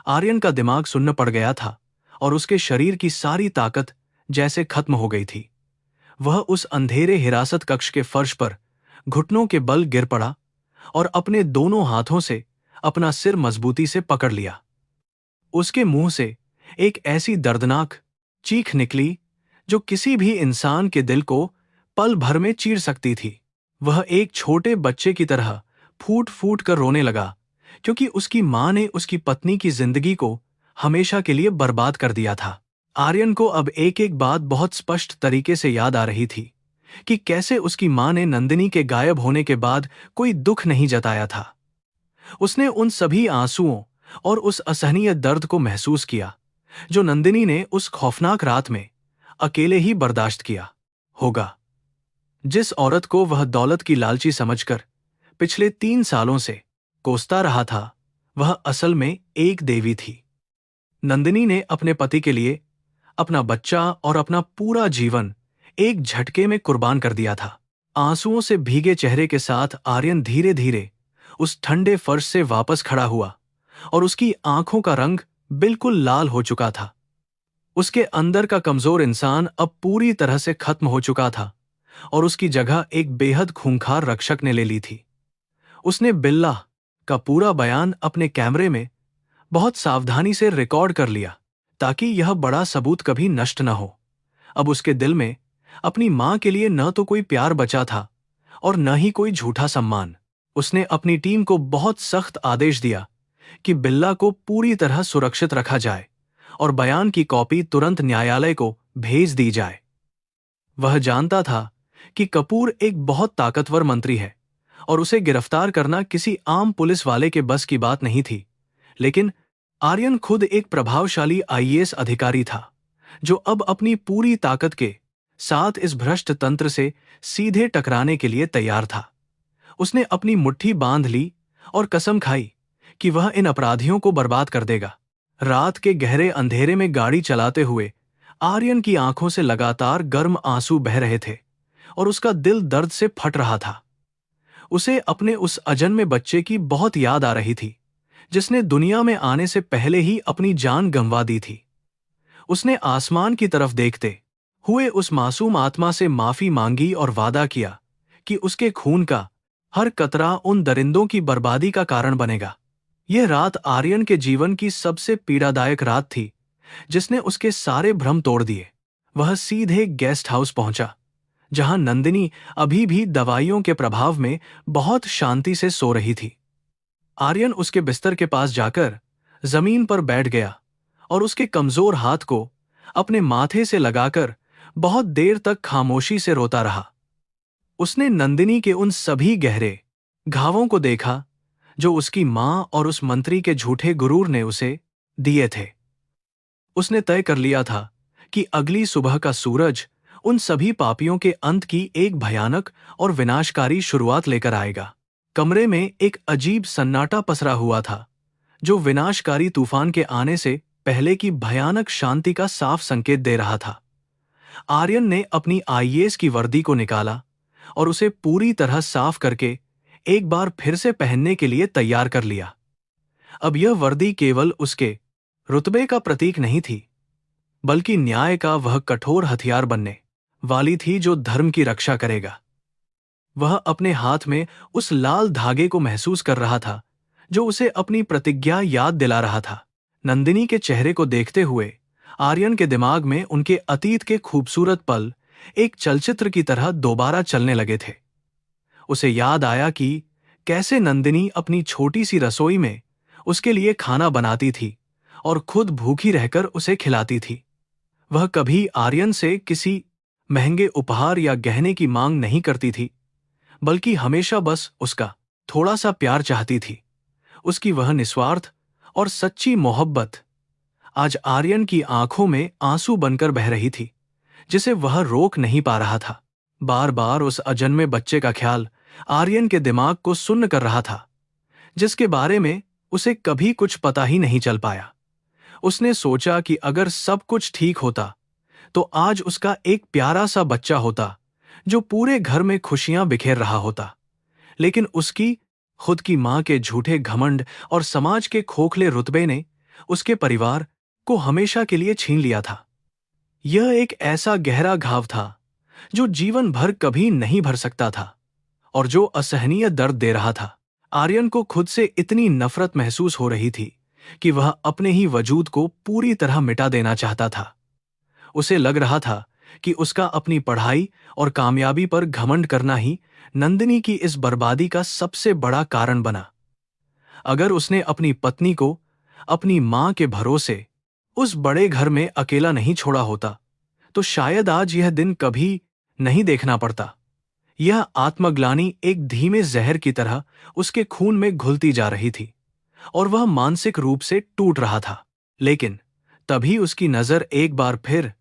आर्यन का दिमाग सुन्न पड़ गया था और उसके शरीर की सारी ताकत जैसे खत्म हो गई थी। वह उस अंधेरे हिरासत कक्ष के फर्श पर घुटनों के बल गिर पड़ा और अपने दोनों हाथों से अपना सिर मजबूती से पकड़ लिया। उसके मुंह से एक ऐसी दर्दनाक चीख निकली जो किसी भी इंसान के दिल को पल भर में चीर सकती थी। वह एक छोटे बच्चे की तरह फूट फूट कर रोने लगा, क्योंकि उसकी मां ने उसकी पत्नी की जिंदगी को हमेशा के लिए बर्बाद कर दिया था। आर्यन को अब एक एक बात बहुत स्पष्ट तरीके से याद आ रही थी कि कैसे उसकी मां ने नंदिनी के गायब होने के बाद कोई दुख नहीं जताया था। उसने उन सभी आंसुओं और उस असहनीय दर्द को महसूस किया जो नंदिनी ने उस खौफनाक रात में अकेले ही बर्दाश्त किया होगा। जिस औरत को वह दौलत की लालची समझकर पिछले 3 सालों से कोसता रहा था, वह असल में एक देवी थी। नंदिनी ने अपने पति के लिए अपना बच्चा और अपना पूरा जीवन एक झटके में कुर्बान कर दिया था। आंसुओं से भीगे चेहरे के साथ आर्यन धीरे धीरे उस ठंडे फर्श से वापस खड़ा हुआ और उसकी आंखों का रंग बिल्कुल लाल हो चुका था। उसके अंदर का कमजोर इंसान अब पूरी तरह से खत्म हो चुका था और उसकी जगह एक बेहद खूंखार रक्षक ने ले ली थी। उसने बिल्ला का पूरा बयान अपने कैमरे में बहुत सावधानी से रिकॉर्ड कर लिया ताकि यह बड़ा सबूत कभी नष्ट न हो। अब उसके दिल में अपनी मां के लिए न तो कोई प्यार बचा था और न ही कोई झूठा सम्मान। उसने अपनी टीम को बहुत सख्त आदेश दिया कि बिल्ला को पूरी तरह सुरक्षित रखा जाए और बयान की कॉपी तुरंत न्यायालय को भेज दी जाए। वह जानता था कि कपूर एक बहुत ताकतवर मंत्री है और उसे गिरफ्तार करना किसी आम पुलिस वाले के बस की बात नहीं थी, लेकिन आर्यन खुद एक प्रभावशाली आईएएस अधिकारी था जो अब अपनी पूरी ताकत के साथ इस भ्रष्ट तंत्र से सीधे टकराने के लिए तैयार था। उसने अपनी मुट्ठी बांध ली और कसम खाई कि वह इन अपराधियों को बर्बाद कर देगा। रात के गहरे अंधेरे में गाड़ी चलाते हुए आर्यन की आंखों से लगातार गर्म आंसू बह रहे थे और उसका दिल दर्द से फट रहा था। उसे अपने उस अजन्मे बच्चे की बहुत याद आ रही थी जिसने दुनिया में आने से पहले ही अपनी जान गंवा दी थी। उसने आसमान की तरफ देखते हुए उस मासूम आत्मा से माफी मांगी और वादा किया कि उसके खून का हर कतरा उन दरिंदों की बर्बादी का कारण बनेगा। यह रात आर्यन के जीवन की सबसे पीड़ादायक रात थी जिसने उसके सारे भ्रम तोड़ दिए। वह सीधे गेस्ट हाउस पहुंचा जहां नंदिनी अभी भी दवाइयों के प्रभाव में बहुत शांति से सो रही थी। आर्यन उसके बिस्तर के पास जाकर जमीन पर बैठ गया और उसके कमजोर हाथ को अपने माथे से लगाकर बहुत देर तक खामोशी से रोता रहा। उसने नंदिनी के उन सभी गहरे घावों को देखा जो उसकी मां और उस मंत्री के झूठे गुरूर ने उसे दिए थे। उसने तय कर लिया था कि अगली सुबह का सूरज उन सभी पापियों के अंत की एक भयानक और विनाशकारी शुरुआत लेकर आएगा। कमरे में एक अजीब सन्नाटा पसरा हुआ था जो विनाशकारी तूफान के आने से पहले की भयानक शांति का साफ संकेत दे रहा था। आर्यन ने अपनी आईएएस की वर्दी को निकाला और उसे पूरी तरह साफ करके एक बार फिर से पहनने के लिए तैयार कर लिया। अब यह वर्दी केवल उसके रुतबे का प्रतीक नहीं थी, बल्कि न्याय का वह कठोर हथियार बनने वाली थी जो धर्म की रक्षा करेगा। वह अपने हाथ में उस लाल धागे को महसूस कर रहा था जो उसे अपनी प्रतिज्ञा याद दिला रहा था। नंदिनी के चेहरे को देखते हुए आर्यन के दिमाग में उनके अतीत के खूबसूरत पल एक चलचित्र की तरह दोबारा चलने लगे थे। उसे याद आया कि कैसे नंदिनी अपनी छोटी सी रसोई में उसके लिए खाना बनाती थी और खुद भूखी रहकर उसे खिलाती थी। वह कभी आर्यन से किसी महंगे उपहार या गहने की मांग नहीं करती थी, बल्कि हमेशा बस उसका थोड़ा सा प्यार चाहती थी। उसकी वह निस्वार्थ और सच्ची मोहब्बत आज आर्यन की आंखों में आंसू बनकर बह रही थी, जिसे वह रोक नहीं पा रहा था। बार बार उस अजन्मे बच्चे का ख्याल आर्यन के दिमाग को सुन्न कर रहा था, जिसके बारे में उसे कभी कुछ पता ही नहीं चल पाया। उसने सोचा कि अगर सब कुछ ठीक होता तो आज उसका एक प्यारा सा बच्चा होता जो पूरे घर में खुशियां बिखेर रहा होता, लेकिन उसकी खुद की मां के झूठे घमंड और समाज के खोखले रुतबे ने उसके परिवार को हमेशा के लिए छीन लिया था। यह एक ऐसा गहरा घाव था जो जीवन भर कभी नहीं भर सकता था और जो असहनीय दर्द दे रहा था। आर्यन को खुद से इतनी नफरत महसूस हो रही थी कि वह अपने ही वजूद को पूरी तरह मिटा देना चाहता था। उसे लग रहा था कि उसका अपनी पढ़ाई और कामयाबी पर घमंड करना ही नंदिनी की इस बर्बादी का सबसे बड़ा कारण बना। अगर उसने अपनी पत्नी को अपनी मां के भरोसे उस बड़े घर में अकेला नहीं छोड़ा होता, तो शायद आज यह दिन कभी नहीं देखना पड़ता। यह आत्मग्लानि एक धीमे जहर की तरह उसके खून में घुलती जा रही थी और वह मानसिक रूप से टूट रहा था। लेकिन तभी उसकी नजर एक बार फिर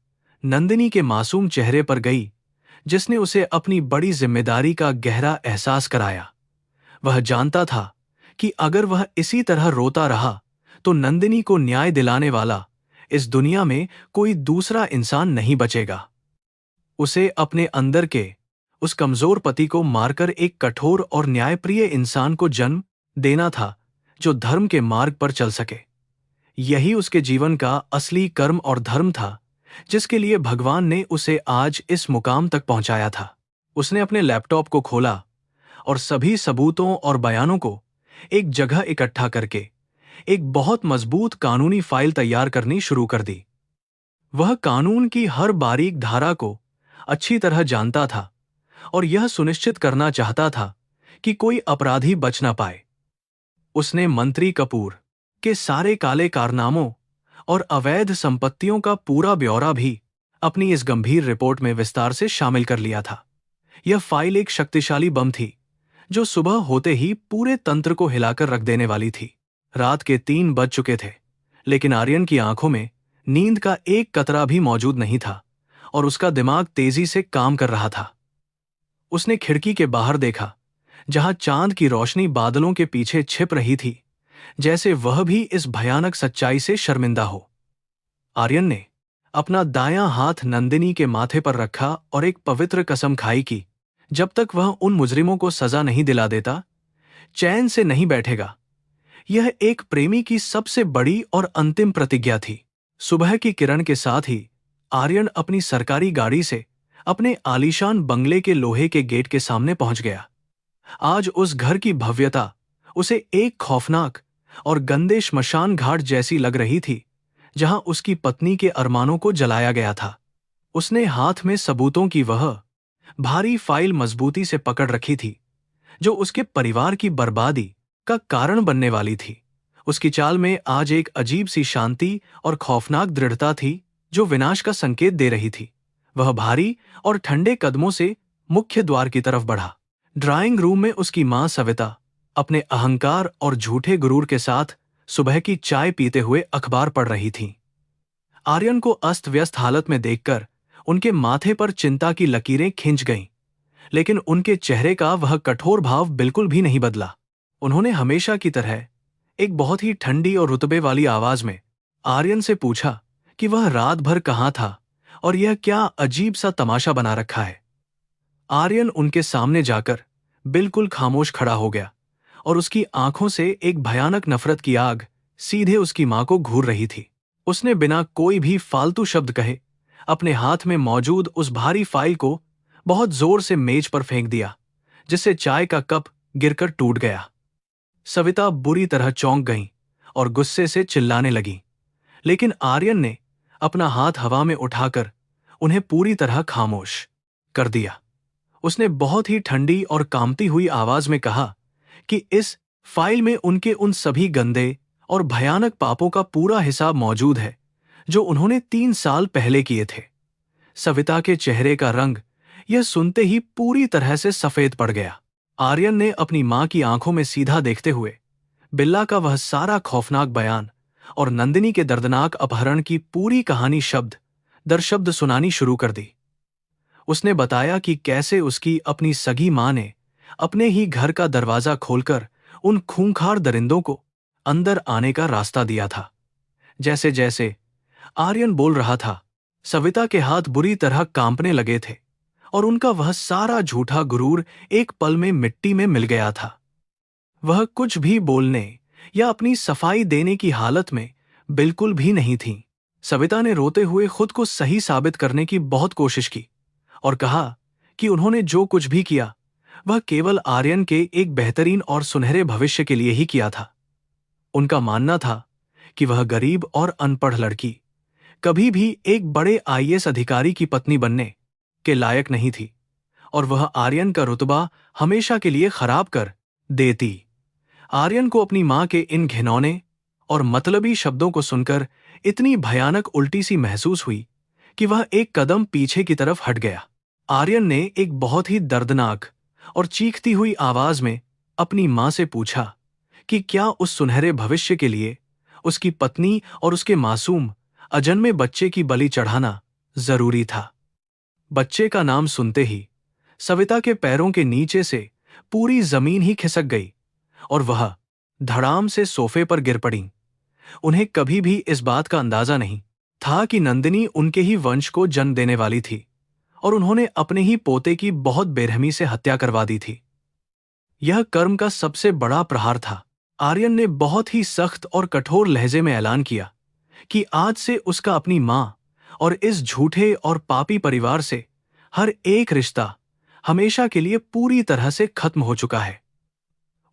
नंदिनी के मासूम चेहरे पर गई, जिसने उसे अपनी बड़ी जिम्मेदारी का गहरा एहसास कराया। वह जानता था कि अगर वह इसी तरह रोता रहा तो नंदिनी को न्याय दिलाने वाला इस दुनिया में कोई दूसरा इंसान नहीं बचेगा। उसे अपने अंदर के उस कमजोर पति को मारकर एक कठोर और न्यायप्रिय इंसान को जन्म देना था, जो धर्म के मार्ग पर चल सके। यही उसके जीवन का असली कर्म और धर्म था, जिसके लिए भगवान ने उसे आज इस मुकाम तक पहुंचाया था। उसने अपने लैपटॉप को खोला और सभी सबूतों और बयानों को एक जगह इकट्ठा करके एक बहुत मजबूत कानूनी फाइल तैयार करनी शुरू कर दी। वह कानून की हर बारीक धारा को अच्छी तरह जानता था और यह सुनिश्चित करना चाहता था कि कोई अपराधी बच ना पाए। उसने मंत्री कपूर के सारे काले कारनामों और अवैध संपत्तियों का पूरा ब्यौरा भी अपनी इस गंभीर रिपोर्ट में विस्तार से शामिल कर लिया था। यह फाइल एक शक्तिशाली बम थी, जो सुबह होते ही पूरे तंत्र को हिलाकर रख देने वाली थी। रात के 3 बज चुके थे, लेकिन आर्यन की आंखों में नींद का एक कतरा भी मौजूद नहीं था और उसका दिमाग तेजी से काम कर रहा था। उसने खिड़की के बाहर देखा, जहां चांद की रोशनी बादलों के पीछे छिप रही थी, जैसे वह भी इस भयानक सच्चाई से शर्मिंदा हो। आर्यन ने अपना दायां हाथ नंदिनी के माथे पर रखा और एक पवित्र कसम खाई कि जब तक वह उन मुजरिमों को सजा नहीं दिला देता, चैन से नहीं बैठेगा। यह एक प्रेमी की सबसे बड़ी और अंतिम प्रतिज्ञा थी। सुबह की किरण के साथ ही आर्यन अपनी सरकारी गाड़ी से अपने आलीशान बंगले के लोहे के गेट के सामने पहुंच गया। आज उस घर की भव्यता उसे एक खौफनाक और गंदे श्मशान घाट जैसी लग रही थी, जहां उसकी पत्नी के अरमानों को जलाया गया था। उसने हाथ में सबूतों की वह भारी फाइल मजबूती से पकड़ रखी थी, जो उसके परिवार की बर्बादी का कारण बनने वाली थी। उसकी चाल में आज एक अजीब सी शांति और खौफनाक दृढ़ता थी, जो विनाश का संकेत दे रही थी। वह भारी और ठंडे कदमों से मुख्य द्वार की तरफ बढ़ा। ड्राइंग रूम में उसकी मां सविता अपने अहंकार और झूठे गुरूर के साथ सुबह की चाय पीते हुए अखबार पढ़ रही थीं। आर्यन को अस्त व्यस्त हालत में देखकर उनके माथे पर चिंता की लकीरें खिंच गईं, लेकिन उनके चेहरे का वह कठोर भाव बिल्कुल भी नहीं बदला। उन्होंने हमेशा की तरह एक बहुत ही ठंडी और रुतबे वाली आवाज में आर्यन से पूछा कि वह रात भर कहाँ था और यह क्या अजीब सा तमाशा बना रखा है। आर्यन उनके सामने जाकर बिल्कुल खामोश खड़ा हो गया और उसकी आंखों से एक भयानक नफरत की आग सीधे उसकी मां को घूर रही थी। उसने बिना कोई भी फालतू शब्द कहे अपने हाथ में मौजूद उस भारी फाइल को बहुत जोर से मेज पर फेंक दिया, जिससे चाय का कप गिरकर टूट गया। सविता बुरी तरह चौंक गईं और गुस्से से चिल्लाने लगी, लेकिन आर्यन ने अपना हाथ हवा में उठाकर उन्हें पूरी तरह खामोश कर दिया। उसने बहुत ही ठंडी और कांपती हुई आवाज में कहा कि इस फाइल में उनके उन सभी गंदे और भयानक पापों का पूरा हिसाब मौजूद है, जो उन्होंने 3 साल पहले किए थे। सविता के चेहरे का रंग यह सुनते ही पूरी तरह से सफेद पड़ गया। आर्यन ने अपनी मां की आंखों में सीधा देखते हुए बिल्ला का वह सारा खौफनाक बयान और नंदिनी के दर्दनाक अपहरण की पूरी कहानी शब्द दर शब्द सुनानी शुरू कर दी। उसने बताया कि कैसे उसकी अपनी सगी मां ने अपने ही घर का दरवाजा खोलकर उन खूंखार दरिंदों को अंदर आने का रास्ता दिया था। जैसे जैसे आर्यन बोल रहा था, सविता के हाथ बुरी तरह कांपने लगे थे और उनका वह सारा झूठा गुरूर एक पल में मिट्टी में मिल गया था। वह कुछ भी बोलने या अपनी सफाई देने की हालत में बिल्कुल भी नहीं थी। सविता ने रोते हुए खुद को सही साबित करने की बहुत कोशिश की और कहा कि उन्होंने जो कुछ भी किया वह केवल आर्यन के एक बेहतरीन और सुनहरे भविष्य के लिए ही किया था। उनका मानना था कि वह गरीब और अनपढ़ लड़की कभी भी एक बड़े आईएएस अधिकारी की पत्नी बनने के लायक नहीं थी, और वह आर्यन का रुतबा हमेशा के लिए खराब कर देती। आर्यन को अपनी मां के इन घिनौने और मतलबी शब्दों को सुनकर इतनी भयानक उल्टी सी महसूस हुई कि वह एक कदम पीछे की तरफ हट गया। आर्यन ने एक बहुत ही दर्दनाक और चीखती हुई आवाज में अपनी मां से पूछा कि क्या उस सुनहरे भविष्य के लिए उसकी पत्नी और उसके मासूम अजन्मे बच्चे की बलि चढ़ाना जरूरी था। बच्चे का नाम सुनते ही सविता के पैरों के नीचे से पूरी जमीन ही खिसक गई और वह धड़ाम से सोफे पर गिर पड़ी। उन्हें कभी भी इस बात का अंदाजा नहीं था कि नंदिनी उनके ही वंश को जन्म देने वाली थी, और उन्होंने अपने ही पोते की बहुत बेरहमी से हत्या करवा दी थी। यह कर्म का सबसे बड़ा प्रहार था। आर्यन ने बहुत ही सख्त और कठोर लहजे में ऐलान किया कि आज से उसका अपनी मां और इस झूठे और पापी परिवार से हर एक रिश्ता हमेशा के लिए पूरी तरह से खत्म हो चुका है।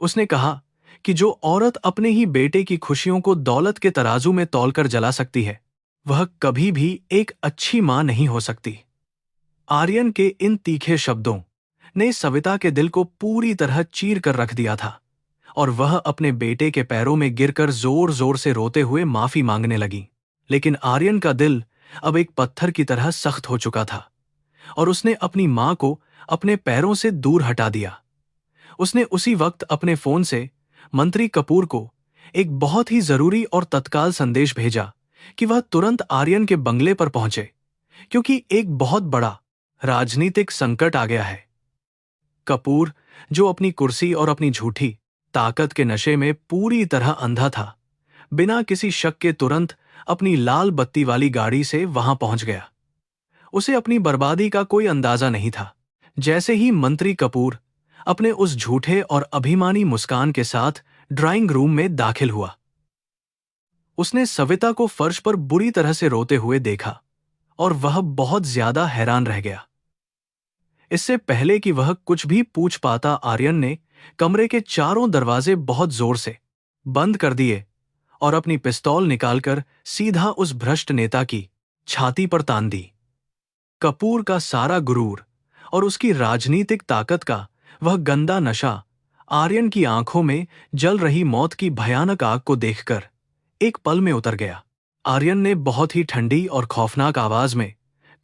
उसने कहा कि जो औरत अपने ही बेटे की खुशियों को दौलत के तराजू में तौलकर जला सकती है, वह कभी भी एक अच्छी मां नहीं हो सकती। आर्यन के इन तीखे शब्दों ने सविता के दिल को पूरी तरह चीर कर रख दिया था, और वह अपने बेटे के पैरों में गिरकर जोर जोर से रोते हुए माफी मांगने लगी। लेकिन आर्यन का दिल अब एक पत्थर की तरह सख्त हो चुका था, और उसने अपनी मां को अपने पैरों से दूर हटा दिया। उसने उसी वक्त अपने फोन से मंत्री कपूर को एक बहुत ही जरूरी और तत्काल संदेश भेजा कि वह तुरंत आर्यन के बंगले पर पहुंचे, क्योंकि एक बहुत बड़ा राजनीतिक संकट आ गया है। कपूर, जो अपनी कुर्सी और अपनी झूठी ताकत के नशे में पूरी तरह अंधा था, बिना किसी शक के तुरंत अपनी लाल बत्ती वाली गाड़ी से वहां पहुंच गया। उसे अपनी बर्बादी का कोई अंदाजा नहीं था। जैसे ही मंत्री कपूर अपने उस झूठे और अभिमानी मुस्कान के साथ ड्राइंग रूम में दाखिल हुआ, उसने सविता को फर्श पर बुरी तरह से रोते हुए देखा, और वह बहुत ज्यादा हैरान रह गया। इससे पहले कि वह कुछ भी पूछ पाता, आर्यन ने कमरे के चारों दरवाजे बहुत जोर से बंद कर दिए और अपनी पिस्तौल निकालकर सीधा उस भ्रष्ट नेता की छाती पर तान दी। कपूर का सारा गुरूर और उसकी राजनीतिक ताकत का वह गंदा नशा आर्यन की आंखों में जल रही मौत की भयानक आग को देखकर एक पल में उतर गया। आर्यन ने बहुत ही ठंडी और खौफनाक आवाज में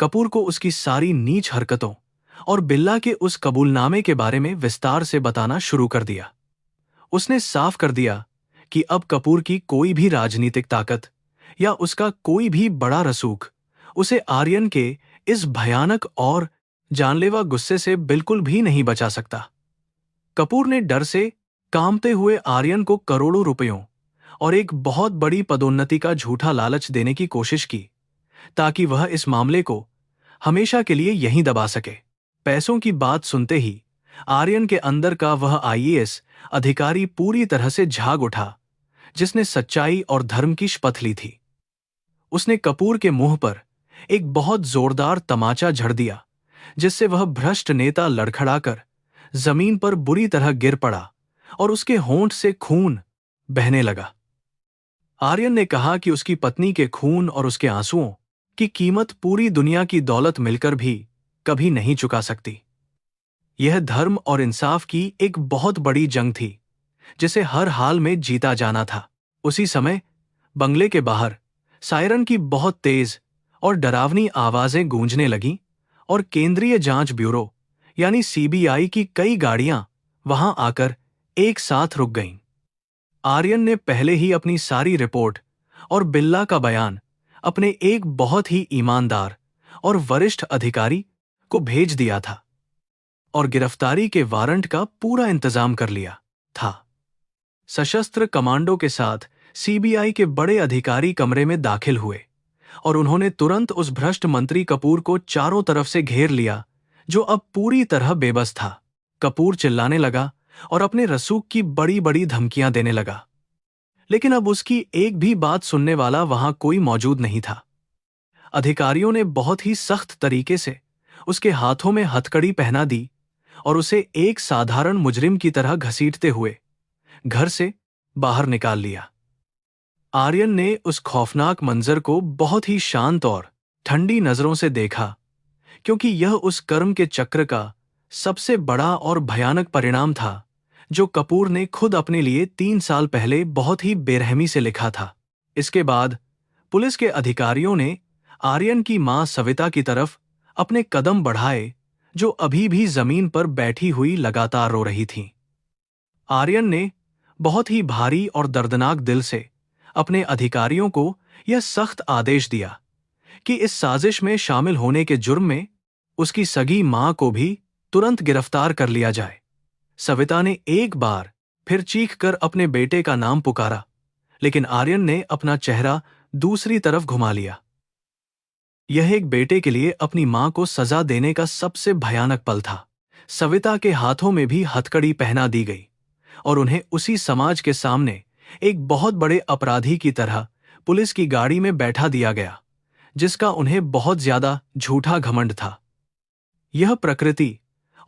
कपूर को उसकी सारी नीच हरकतों और बिल्ला के उस कबूलनामे के बारे में विस्तार से बताना शुरू कर दिया। उसने साफ कर दिया कि अब कपूर की कोई भी राजनीतिक ताकत या उसका कोई भी बड़ा रसूख उसे आर्यन के इस भयानक और जानलेवा गुस्से से बिल्कुल भी नहीं बचा सकता। कपूर ने डर से कांपते हुए आर्यन को करोड़ों रुपयों और एक बहुत बड़ी पदोन्नति का झूठा लालच देने की कोशिश की, ताकि वह इस मामले को हमेशा के लिए यहीं दबा सके। पैसों की बात सुनते ही आर्यन के अंदर का वह आईएएस अधिकारी पूरी तरह से झाग उठा, जिसने सच्चाई और धर्म की शपथ ली थी। उसने कपूर के मुंह पर एक बहुत जोरदार तमाचा झड़ दिया, जिससे वह भ्रष्ट नेता लड़खड़ाकर जमीन पर बुरी तरह गिर पड़ा और उसके होंठ से खून बहने लगा। आर्यन ने कहा कि उसकी पत्नी के खून और उसके आंसुओं की कीमत पूरी दुनिया की दौलत मिलकर भी कभी नहीं चुका सकती। यह धर्म और इंसाफ की एक बहुत बड़ी जंग थी, जिसे हर हाल में जीता जाना था। उसी समय बंगले के बाहर सायरन की बहुत तेज और डरावनी आवाजें गूंजने लगीं, और केंद्रीय जांच ब्यूरो यानी सीबीआई की कई गाड़ियां वहां आकर एक साथ रुक गईं। आर्यन ने पहले ही अपनी सारी रिपोर्ट और बिल्ला का बयान अपने एक बहुत ही ईमानदार और वरिष्ठ अधिकारी को भेज दिया था, और गिरफ्तारी के वारंट का पूरा इंतजाम कर लिया था। सशस्त्र कमांडो के साथ सीबीआई के बड़े अधिकारी कमरे में दाखिल हुए, और उन्होंने तुरंत उस भ्रष्ट मंत्री कपूर को चारों तरफ से घेर लिया, जो अब पूरी तरह बेबस था। कपूर चिल्लाने लगा और अपने रसूख की बड़ी बड़ी धमकियां देने लगा, लेकिन अब उसकी एक भी बात सुनने वाला वहां कोई मौजूद नहीं था। अधिकारियों ने बहुत ही सख्त तरीके से उसके हाथों में हथकड़ी पहना दी और उसे एक साधारण मुजरिम की तरह घसीटते हुए घर से बाहर निकाल लिया। आर्यन ने उस खौफनाक मंजर को बहुत ही शांत और ठंडी नजरों से देखा, क्योंकि यह उस कर्म के चक्र का सबसे बड़ा और भयानक परिणाम था जो कपूर ने खुद अपने लिए 3 साल पहले बहुत ही बेरहमी से लिखा था। इसके बाद पुलिस के अधिकारियों ने आर्यन की मां सविता की तरफ अपने कदम बढ़ाए, जो अभी भी जमीन पर बैठी हुई लगातार रो रही थीं। आर्यन ने बहुत ही भारी और दर्दनाक दिल से अपने अधिकारियों को यह सख्त आदेश दिया कि इस साजिश में शामिल होने के जुर्म में उसकी सगी मां को भी तुरंत गिरफ्तार कर लिया जाए। सविता ने एक बार फिर चीख कर अपने बेटे का नाम पुकारा, लेकिन आर्यन ने अपना चेहरा दूसरी तरफ घुमा लिया। यह एक बेटे के लिए अपनी मां को सजा देने का सबसे भयानक पल था। सविता के हाथों में भी हथकड़ी पहना दी गई और उन्हें उसी समाज के सामने एक बहुत बड़े अपराधी की तरह पुलिस की गाड़ी में बैठा दिया गया, जिसका उन्हें बहुत ज्यादा झूठा घमंड था। यह प्रकृति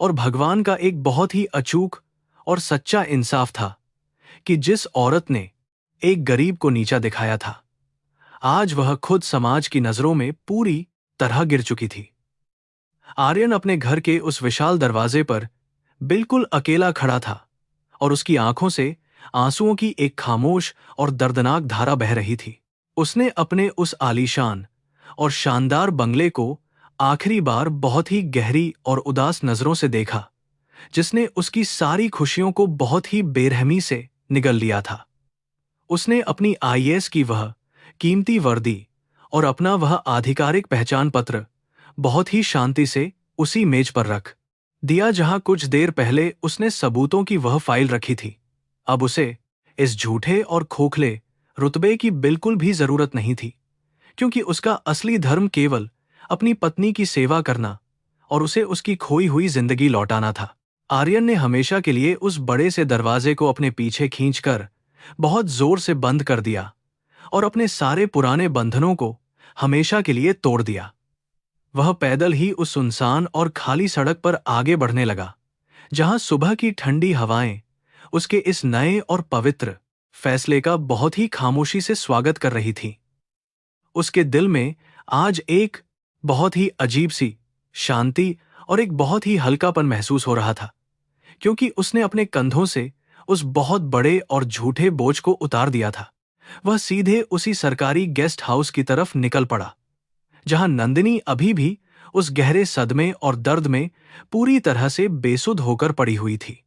और भगवान का एक बहुत ही अचूक और सच्चा इंसाफ था कि जिस औरत ने एक गरीब को नीचा दिखाया था, आज वह खुद समाज की नजरों में पूरी तरह गिर चुकी थी। आर्यन अपने घर के उस विशाल दरवाजे पर बिल्कुल अकेला खड़ा था और उसकी आंखों से आंसुओं की एक खामोश और दर्दनाक धारा बह रही थी। उसने अपने उस आलीशान और शानदार बंगले को आखिरी बार बहुत ही गहरी और उदास नजरों से देखा, जिसने उसकी सारी खुशियों को बहुत ही बेरहमी से निगल लिया था। उसने अपनी आईएएस की वह कीमती वर्दी और अपना वह आधिकारिक पहचान पत्र बहुत ही शांति से उसी मेज पर रख दिया जहां कुछ देर पहले उसने सबूतों की वह फाइल रखी थी। अब उसे इस झूठे और खोखले रुतबे की बिल्कुल भी जरूरत नहीं थी, क्योंकि उसका असली धर्म केवल अपनी पत्नी की सेवा करना और उसे उसकी खोई हुई जिंदगी लौटाना था। आर्यन ने हमेशा के लिए उस बड़े से दरवाजे को अपने पीछे खींचकर बहुत जोर से बंद कर दिया और अपने सारे पुराने बंधनों को हमेशा के लिए तोड़ दिया। वह पैदल ही उस सुनसान और खाली सड़क पर आगे बढ़ने लगा, जहां सुबह की ठंडी हवाएं उसके इस नए और पवित्र फैसले का बहुत ही खामोशी से स्वागत कर रही थीं। उसके दिल में आज एक बहुत ही अजीब सी शांति और एक बहुत ही हल्कापन महसूस हो रहा था, क्योंकि उसने अपने कंधों से उस बहुत बड़े और झूठे बोझ को उतार दिया था। वह सीधे उसी सरकारी गेस्ट हाउस की तरफ निकल पड़ा, जहां नंदिनी अभी भी उस गहरे सदमे और दर्द में पूरी तरह से बेसुध होकर पड़ी हुई थी।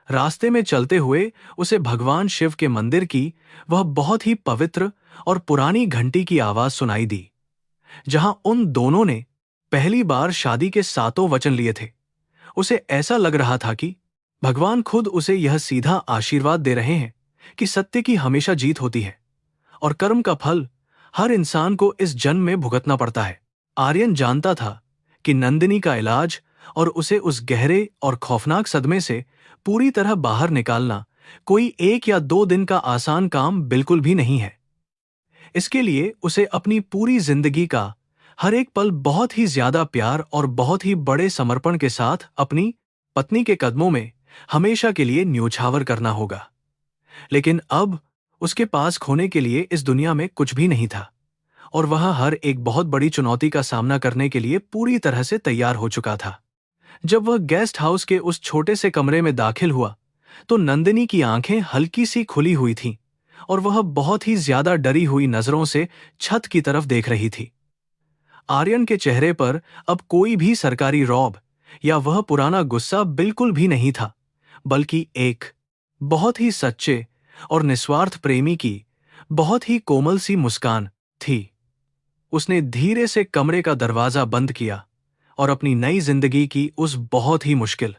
रास्ते में चलते हुए उसे भगवान शिव के मंदिर की वह बहुत ही पवित्र और पुरानी घंटी की आवाज सुनाई दी, जहां उन दोनों ने पहली बार शादी के 7 वचन लिए थे। उसे ऐसा लग रहा था कि भगवान खुद उसे यह सीधा आशीर्वाद दे रहे हैं कि सत्य की हमेशा जीत होती है और कर्म का फल हर इंसान को इस जन्म में भुगतना पड़ता है। आर्यन जानता था कि नंदिनी का इलाज और उसे उस गहरे और खौफनाक सदमे से पूरी तरह बाहर निकालना कोई 1 या 2 दिन का आसान काम बिल्कुल भी नहीं है। इसके लिए उसे अपनी पूरी जिंदगी का हर एक पल बहुत ही ज्यादा प्यार और बहुत ही बड़े समर्पण के साथ अपनी पत्नी के कदमों में हमेशा के लिए न्योछावर करना होगा। लेकिन अब उसके पास खोने के लिए इस दुनिया में कुछ भी नहीं था और वह हर एक बहुत बड़ी चुनौती का सामना करने के लिए पूरी तरह से तैयार हो चुका था। जब वह गेस्ट हाउस के उस छोटे से कमरे में दाखिल हुआ, तो नंदिनी की आंखें हल्की सी खुली हुई थीं और वह बहुत ही ज्यादा डरी हुई नजरों से छत की तरफ देख रही थी। आर्यन के चेहरे पर अब कोई भी सरकारी रौब या वह पुराना गुस्सा बिल्कुल भी नहीं था, बल्कि एक बहुत ही सच्चे और निस्वार्थ प्रेमी की बहुत ही कोमल सी मुस्कान थी। उसने धीरे से कमरे का दरवाजा बंद किया और अपनी नई जिंदगी की उस बहुत ही मुश्किल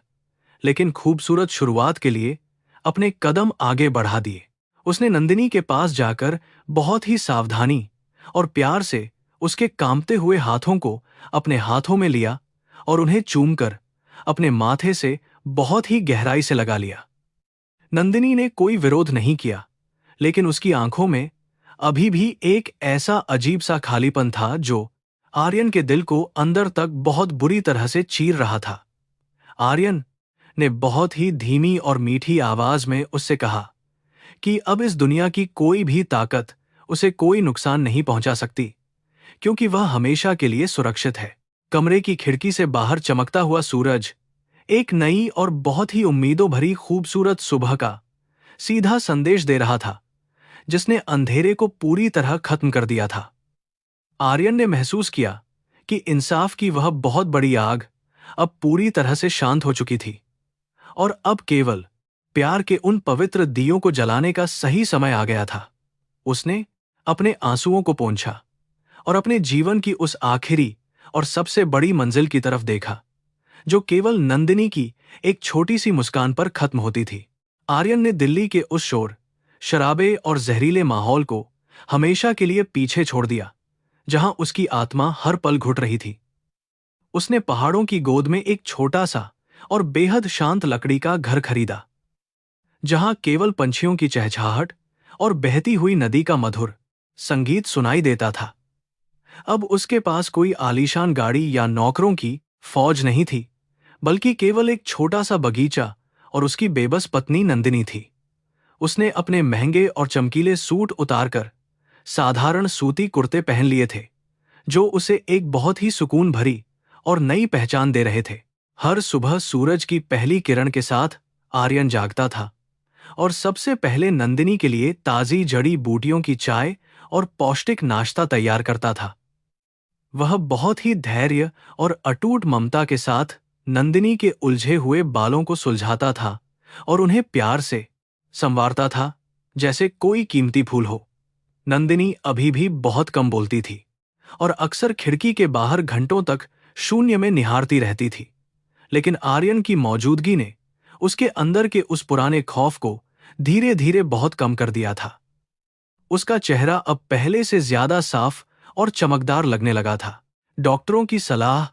लेकिन खूबसूरत शुरुआत के लिए अपने कदम आगे बढ़ा दिए। उसने नंदिनी के पास जाकर बहुत ही सावधानी और प्यार से उसके कांपते हुए हाथों को अपने हाथों में लिया और उन्हें चूमकर अपने माथे से बहुत ही गहराई से लगा लिया। नंदिनी ने कोई विरोध नहीं किया, लेकिन उसकी आंखों में अभी भी एक ऐसा अजीब सा खालीपन था जो आर्यन के दिल को अंदर तक बहुत बुरी तरह से चीर रहा था। आर्यन ने बहुत ही धीमी और मीठी आवाज में उससे कहा कि अब इस दुनिया की कोई भी ताकत उसे कोई नुकसान नहीं पहुंचा सकती, क्योंकि वह हमेशा के लिए सुरक्षित है। कमरे की खिड़की से बाहर चमकता हुआ सूरज एक नई और बहुत ही उम्मीदों भरी खूबसूरत सुबह का सीधा संदेश दे रहा था, जिसने अंधेरे को पूरी तरह खत्म कर दिया था। आर्यन ने महसूस किया कि इंसाफ की वह बहुत बड़ी आग अब पूरी तरह से शांत हो चुकी थी और अब केवल प्यार के उन पवित्र दियों को जलाने का सही समय आ गया था। उसने अपने आंसुओं को पोंछा और अपने जीवन की उस आखिरी और सबसे बड़ी मंजिल की तरफ देखा, जो केवल नंदिनी की एक छोटी सी मुस्कान पर खत्म होती थी। आर्यन ने दिल्ली के उस शोर, शराबे और जहरीले माहौल को हमेशा के लिए पीछे छोड़ दिया, जहां उसकी आत्मा हर पल घुट रही थी। उसने पहाड़ों की गोद में एक छोटा सा और बेहद शांत लकड़ी का घर खरीदा, जहां केवल पंछियों की चहचहाहट और बहती हुई नदी का मधुर संगीत सुनाई देता था। अब उसके पास कोई आलीशान गाड़ी या नौकरों की फौज नहीं थी, बल्कि केवल एक छोटा सा बगीचा और उसकी बेबस पत्नी नंदिनी थी। उसने अपने महंगे और चमकीले सूट उतारकर साधारण सूती कुर्ते पहन लिए थे, जो उसे एक बहुत ही सुकून भरी और नई पहचान दे रहे थे। हर सुबह सूरज की पहली किरण के साथ आर्यन जागता था और सबसे पहले नंदिनी के लिए ताजी जड़ी बूटियों की चाय और पौष्टिक नाश्ता तैयार करता था। वह बहुत ही धैर्य और अटूट ममता के साथ नंदिनी के उलझे हुए बालों को सुलझाता था और उन्हें प्यार से संवारता था, जैसे कोई कीमती फूल हो। नंदिनी अभी भी बहुत कम बोलती थी और अक्सर खिड़की के बाहर घंटों तक शून्य में निहारती रहती थी, लेकिन आर्यन की मौजूदगी ने उसके अंदर के उस पुराने खौफ को धीरे धीरे बहुत कम कर दिया था। उसका चेहरा अब पहले से ज्यादा साफ और चमकदार लगने लगा था। डॉक्टरों की सलाह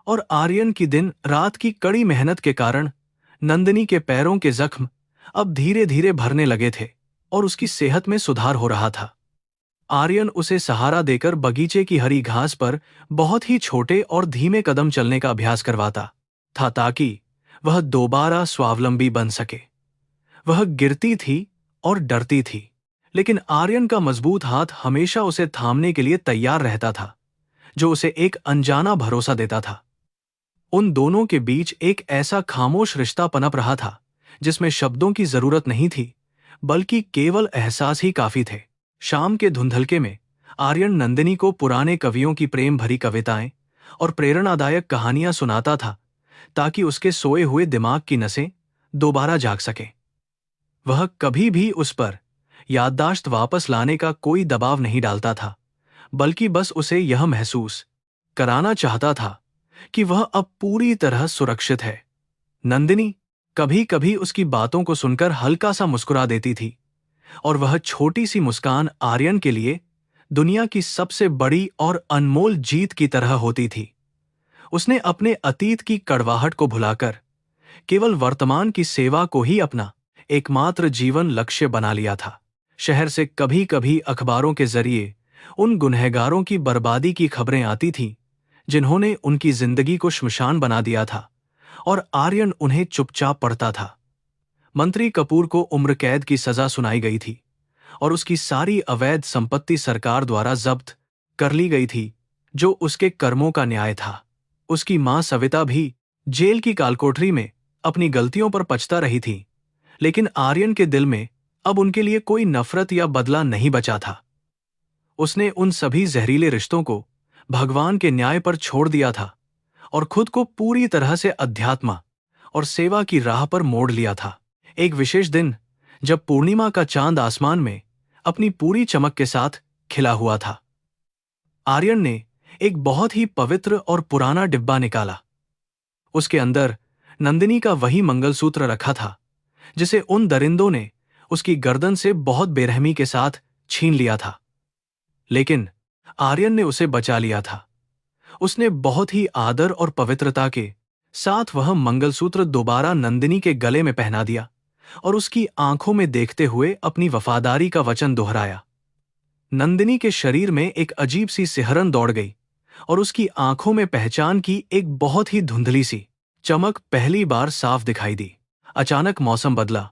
और आर्यन की दिन रात की कड़ी मेहनत के कारण नंदिनी के पैरों के जख्म अब धीरे धीरे भरने लगे थे और उसकी सेहत में सुधार हो रहा था। आर्यन उसे सहारा देकर बगीचे की हरी घास पर बहुत ही छोटे और धीमे कदम चलने का अभ्यास करवाता था, ताकि वह दोबारा स्वावलंबी बन सके। वह गिरती थी और डरती थी, लेकिन आर्यन का मजबूत हाथ हमेशा उसे थामने के लिए तैयार रहता था, जो उसे एक अनजाना भरोसा देता था। उन दोनों के बीच एक ऐसा खामोश रिश्ता पनप रहा था, जिसमें शब्दों की जरूरत नहीं थी, बल्कि केवल एहसास ही काफी थे। शाम के धुंधलके में आर्यन नंदिनी को पुराने कवियों की प्रेम भरी कविताएं और प्रेरणादायक कहानियां सुनाता था, ताकि उसके सोए हुए दिमाग की नसें दोबारा जाग सकें। वह कभी भी उस पर याददाश्त वापस लाने का कोई दबाव नहीं डालता था, बल्कि बस उसे यह महसूस कराना चाहता था कि वह अब पूरी तरह सुरक्षित है। नंदिनी कभी कभी उसकी बातों को सुनकर हल्का सा मुस्कुरा देती थी, और वह छोटी सी मुस्कान आर्यन के लिए दुनिया की सबसे बड़ी और अनमोल जीत की तरह होती थी। उसने अपने अतीत की कड़वाहट को भुलाकर केवल वर्तमान की सेवा को ही अपना एकमात्र जीवन लक्ष्य बना लिया था। शहर से कभी कभी अखबारों के जरिए उन गुनहगारों की बर्बादी की खबरें आती थीं, जिन्होंने उनकी जिंदगी को श्मशान बना दिया था, और आर्यन उन्हें चुपचाप पढ़ता था। मंत्री कपूर को उम्र कैद की सजा सुनाई गई थी और उसकी सारी अवैध संपत्ति सरकार द्वारा जब्त कर ली गई थी, जो उसके कर्मों का न्याय था। उसकी मां सविता भी जेल की कालकोठरी में अपनी गलतियों पर पछता रही थी, लेकिन आर्यन के दिल में अब उनके लिए कोई नफरत या बदला नहीं बचा था। उसने उन सभी जहरीले रिश्तों को भगवान के न्याय पर छोड़ दिया था और खुद को पूरी तरह से अध्यात्म और सेवा की राह पर मोड़ लिया था। एक विशेष दिन, जब पूर्णिमा का चांद आसमान में अपनी पूरी चमक के साथ खिला हुआ था, आर्यन ने एक बहुत ही पवित्र और पुराना डिब्बा निकाला। उसके अंदर नंदिनी का वही मंगलसूत्र रखा था, जिसे उन दरिंदों ने उसकी गर्दन से बहुत बेरहमी के साथ छीन लिया था। लेकिन आर्यन ने उसे बचा लिया था। उसने बहुत ही आदर और पवित्रता के साथ वह मंगलसूत्र दोबारा नंदिनी के गले में पहना दिया और उसकी आंखों में देखते हुए अपनी वफादारी का वचन दोहराया। नंदिनी के शरीर में एक अजीब सी सिहरन दौड़ गई और उसकी आंखों में पहचान की एक बहुत ही धुंधली सी चमक पहली बार साफ दिखाई दी। अचानक मौसम बदला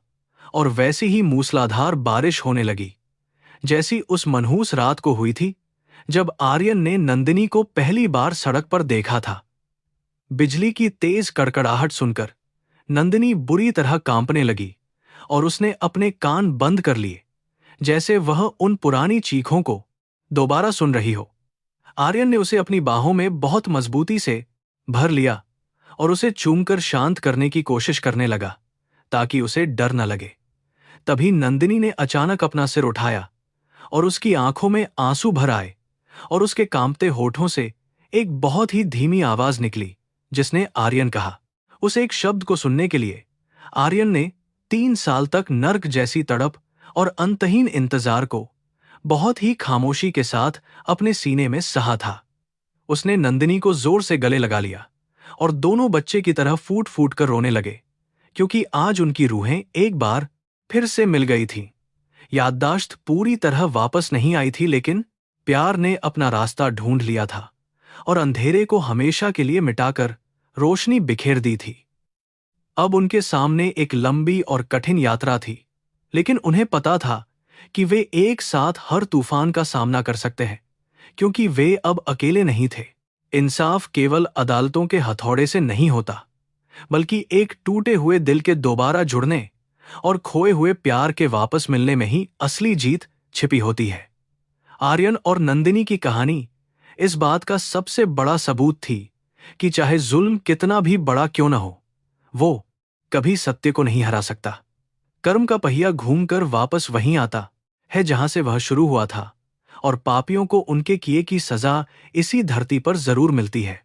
और वैसी ही मूसलाधार बारिश होने लगी जैसी उस मनहूस रात को हुई थी जब आर्यन ने नंदिनी को पहली बार सड़क पर देखा था। बिजली की तेज कड़कड़ाहट सुनकर नंदिनी बुरी तरह कांपने लगी और उसने अपने कान बंद कर लिए जैसे वह उन पुरानी चीखों को दोबारा सुन रही हो। आर्यन ने उसे अपनी बाहों में बहुत मजबूती से भर लिया और उसे चूमकर शांत करने की कोशिश करने लगा ताकि उसे डर न लगे। तभी नंदिनी ने अचानक अपना सिर उठाया और उसकी आंखों में आंसू भर आए और उसके कांपते होठों से एक बहुत ही धीमी आवाज निकली जिसने आर्यन कहा। उस एक शब्द को सुनने के लिए आर्यन ने 3 साल तक नर्क जैसी तड़प और अंतहीन इंतजार को बहुत ही खामोशी के साथ अपने सीने में सहा था। उसने नंदिनी को जोर से गले लगा लिया और दोनों बच्चे की तरह फूट फूट कर रोने लगे क्योंकि आज उनकी रूहें एक बार फिर से मिल गई थीं। याददाश्त पूरी तरह वापस नहीं आई थी लेकिन प्यार ने अपना रास्ता ढूंढ लिया था और अंधेरे को हमेशा के लिए मिटाकर रोशनी बिखेर दी थी। अब उनके सामने एक लंबी और कठिन यात्रा थी लेकिन उन्हें पता था कि वे एक साथ हर तूफान का सामना कर सकते हैं क्योंकि वे अब अकेले नहीं थे। इंसाफ केवल अदालतों के हथौड़े से नहीं होता बल्कि एक टूटे हुए दिल के दोबारा जुड़ने और खोए हुए प्यार के वापस मिलने में ही असली जीत छिपी होती है। आर्यन और नंदिनी की कहानी इस बात का सबसे बड़ा सबूत थी कि चाहे जुल्म कितना भी बड़ा क्यों न हो, वो कभी सत्य को नहीं हरा सकता। कर्म का पहिया घूमकर वापस वहीं आता है जहां से वह शुरू हुआ था और पापियों को उनके किए की सजा इसी धरती पर जरूर मिलती है।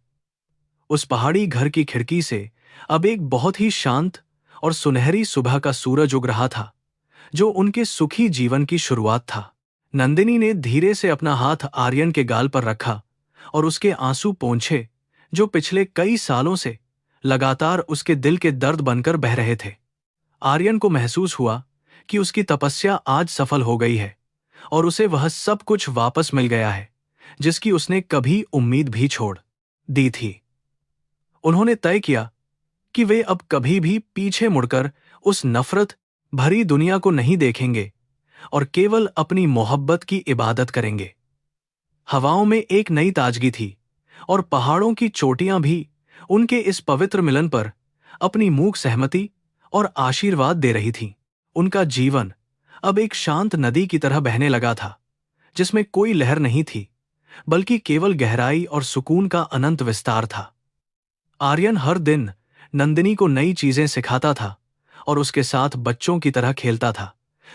उस पहाड़ी घर की खिड़की से अब एक बहुत ही शांत और सुनहरी सुबह का सूरज उग रहा था जो उनके सुखी जीवन की शुरुआत था। नंदिनी ने धीरे से अपना हाथ आर्यन के गाल पर रखा और उसके आंसू पोंछे जो पिछले कई सालों से लगातार उसके दिल के दर्द बनकर बह रहे थे। आर्यन को महसूस हुआ कि उसकी तपस्या आज सफल हो गई है और उसे वह सब कुछ वापस मिल गया है जिसकी उसने कभी उम्मीद भी छोड़ दी थी। उन्होंने तय किया कि वे अब कभी भी पीछे मुड़कर उस नफरत भरी दुनिया को नहीं देखेंगे और केवल अपनी मोहब्बत की इबादत करेंगे। हवाओं में एक नई ताजगी थी और पहाड़ों की चोटियां भी उनके इस पवित्र मिलन पर अपनी मूक सहमति और आशीर्वाद दे रही थीं। उनका जीवन अब एक शांत नदी की तरह बहने लगा था जिसमें कोई लहर नहीं थी बल्कि केवल गहराई और सुकून का अनंत विस्तार था। आर्यन हर दिन नंदिनी को नई चीजें सिखाता था और उसके साथ बच्चों की तरह खेलता था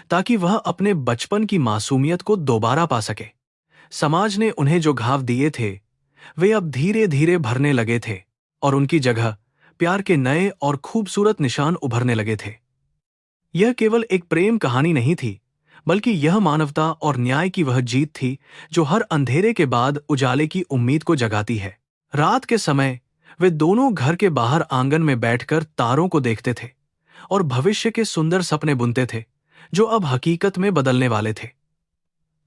ताकि वह अपने बचपन की मासूमियत को दोबारा पा सके। समाज ने उन्हें जो घाव दिए थे वे अब धीरे धीरे भरने लगे थे और उनकी जगह प्यार के नए और खूबसूरत निशान उभरने लगे थे। यह केवल एक प्रेम कहानी नहीं थी बल्कि यह मानवता और न्याय की वह जीत थी जो हर अंधेरे के बाद उजाले की उम्मीद को जगाती है। रात के समय वे दोनों घर के बाहर आंगन में बैठकर तारों को देखते थे और भविष्य के सुंदर सपने बुनते थे जो अब हकीकत में बदलने वाले थे।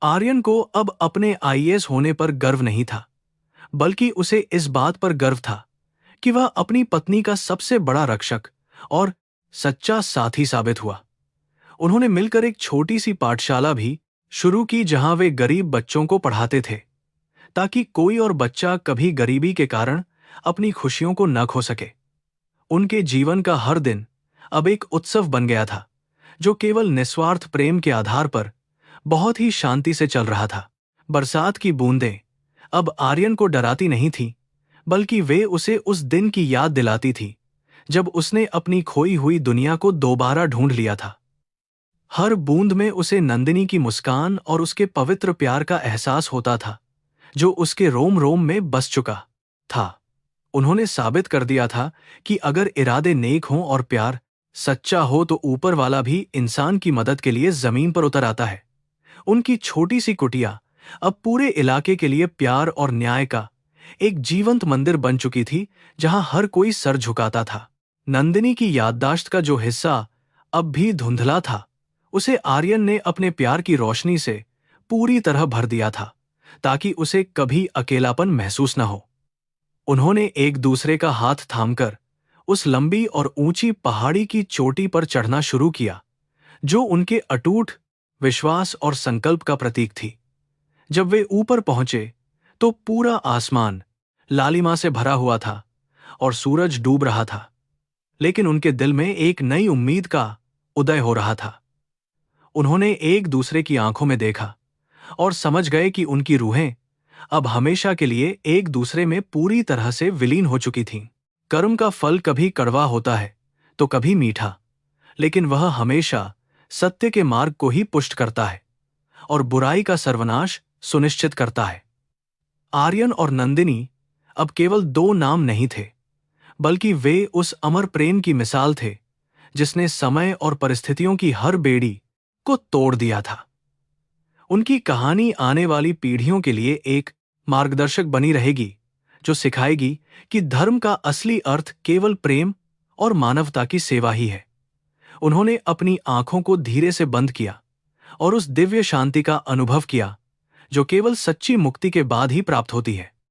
आर्यन को अब अपने आईएएस होने पर गर्व नहीं था बल्कि उसे इस बात पर गर्व था कि वह अपनी पत्नी का सबसे बड़ा रक्षक और सच्चा साथी साबित हुआ। उन्होंने मिलकर एक छोटी सी पाठशाला भी शुरू की जहां वे गरीब बच्चों को पढ़ाते थे ताकि कोई और बच्चा कभी गरीबी के कारण अपनी खुशियों को न खो सके। उनके जीवन का हर दिन अब एक उत्सव बन गया था जो केवल निस्वार्थ प्रेम के आधार पर बहुत ही शांति से चल रहा था। बरसात की बूंदें अब आर्यन को डराती नहीं थीं बल्कि वे उसे उस दिन की याद दिलाती थी जब उसने अपनी खोई हुई दुनिया को दोबारा ढूंढ लिया था। हर बूंद में उसे नंदिनी की मुस्कान और उसके पवित्र प्यार का एहसास होता था जो उसके रोम रोम में बस चुका था। उन्होंने साबित कर दिया था कि अगर इरादे नेक हों और प्यार सच्चा हो तो ऊपर वाला भी इंसान की मदद के लिए जमीन पर उतर आता है। उनकी छोटी सी कुटिया अब पूरे इलाके के लिए प्यार और न्याय का एक जीवंत मंदिर बन चुकी थी जहां हर कोई सर झुकाता था। नंदिनी की याददाश्त का जो हिस्सा अब भी धुंधला था उसे आर्यन ने अपने प्यार की रोशनी से पूरी तरह भर दिया था ताकि उसे कभी अकेलापन महसूस न हो। उन्होंने एक दूसरे का हाथ थामकर उस लंबी और ऊंची पहाड़ी की चोटी पर चढ़ना शुरू किया जो उनके अटूट विश्वास और संकल्प का प्रतीक थी। जब वे ऊपर पहुंचे तो पूरा आसमान लालिमा से भरा हुआ था और सूरज डूब रहा था, लेकिन उनके दिल में एक नई उम्मीद का उदय हो रहा था। उन्होंने एक दूसरे की आंखों में देखा और समझ गए कि उनकी रूहें अब हमेशा के लिए एक दूसरे में पूरी तरह से विलीन हो चुकी थीं। कर्म का फल कभी कड़वा होता है तो कभी मीठा, लेकिन वह हमेशा सत्य के मार्ग को ही पुष्ट करता है और बुराई का सर्वनाश सुनिश्चित करता है। आर्यन और नंदिनी अब केवल दो नाम नहीं थे, बल्कि वे उस अमर प्रेम की मिसाल थे जिसने समय और परिस्थितियों की हर बेड़ी को तोड़ दिया था। उनकी कहानी आने वाली पीढ़ियों के लिए एक मार्गदर्शक बनी रहेगी, जो सिखाएगी कि धर्म का असली अर्थ केवल प्रेम और मानवता की सेवा ही है। उन्होंने अपनी आंखों को धीरे से बंद किया और उस दिव्य शांति का अनुभव किया जो केवल सच्ची मुक्ति के बाद ही प्राप्त होती है।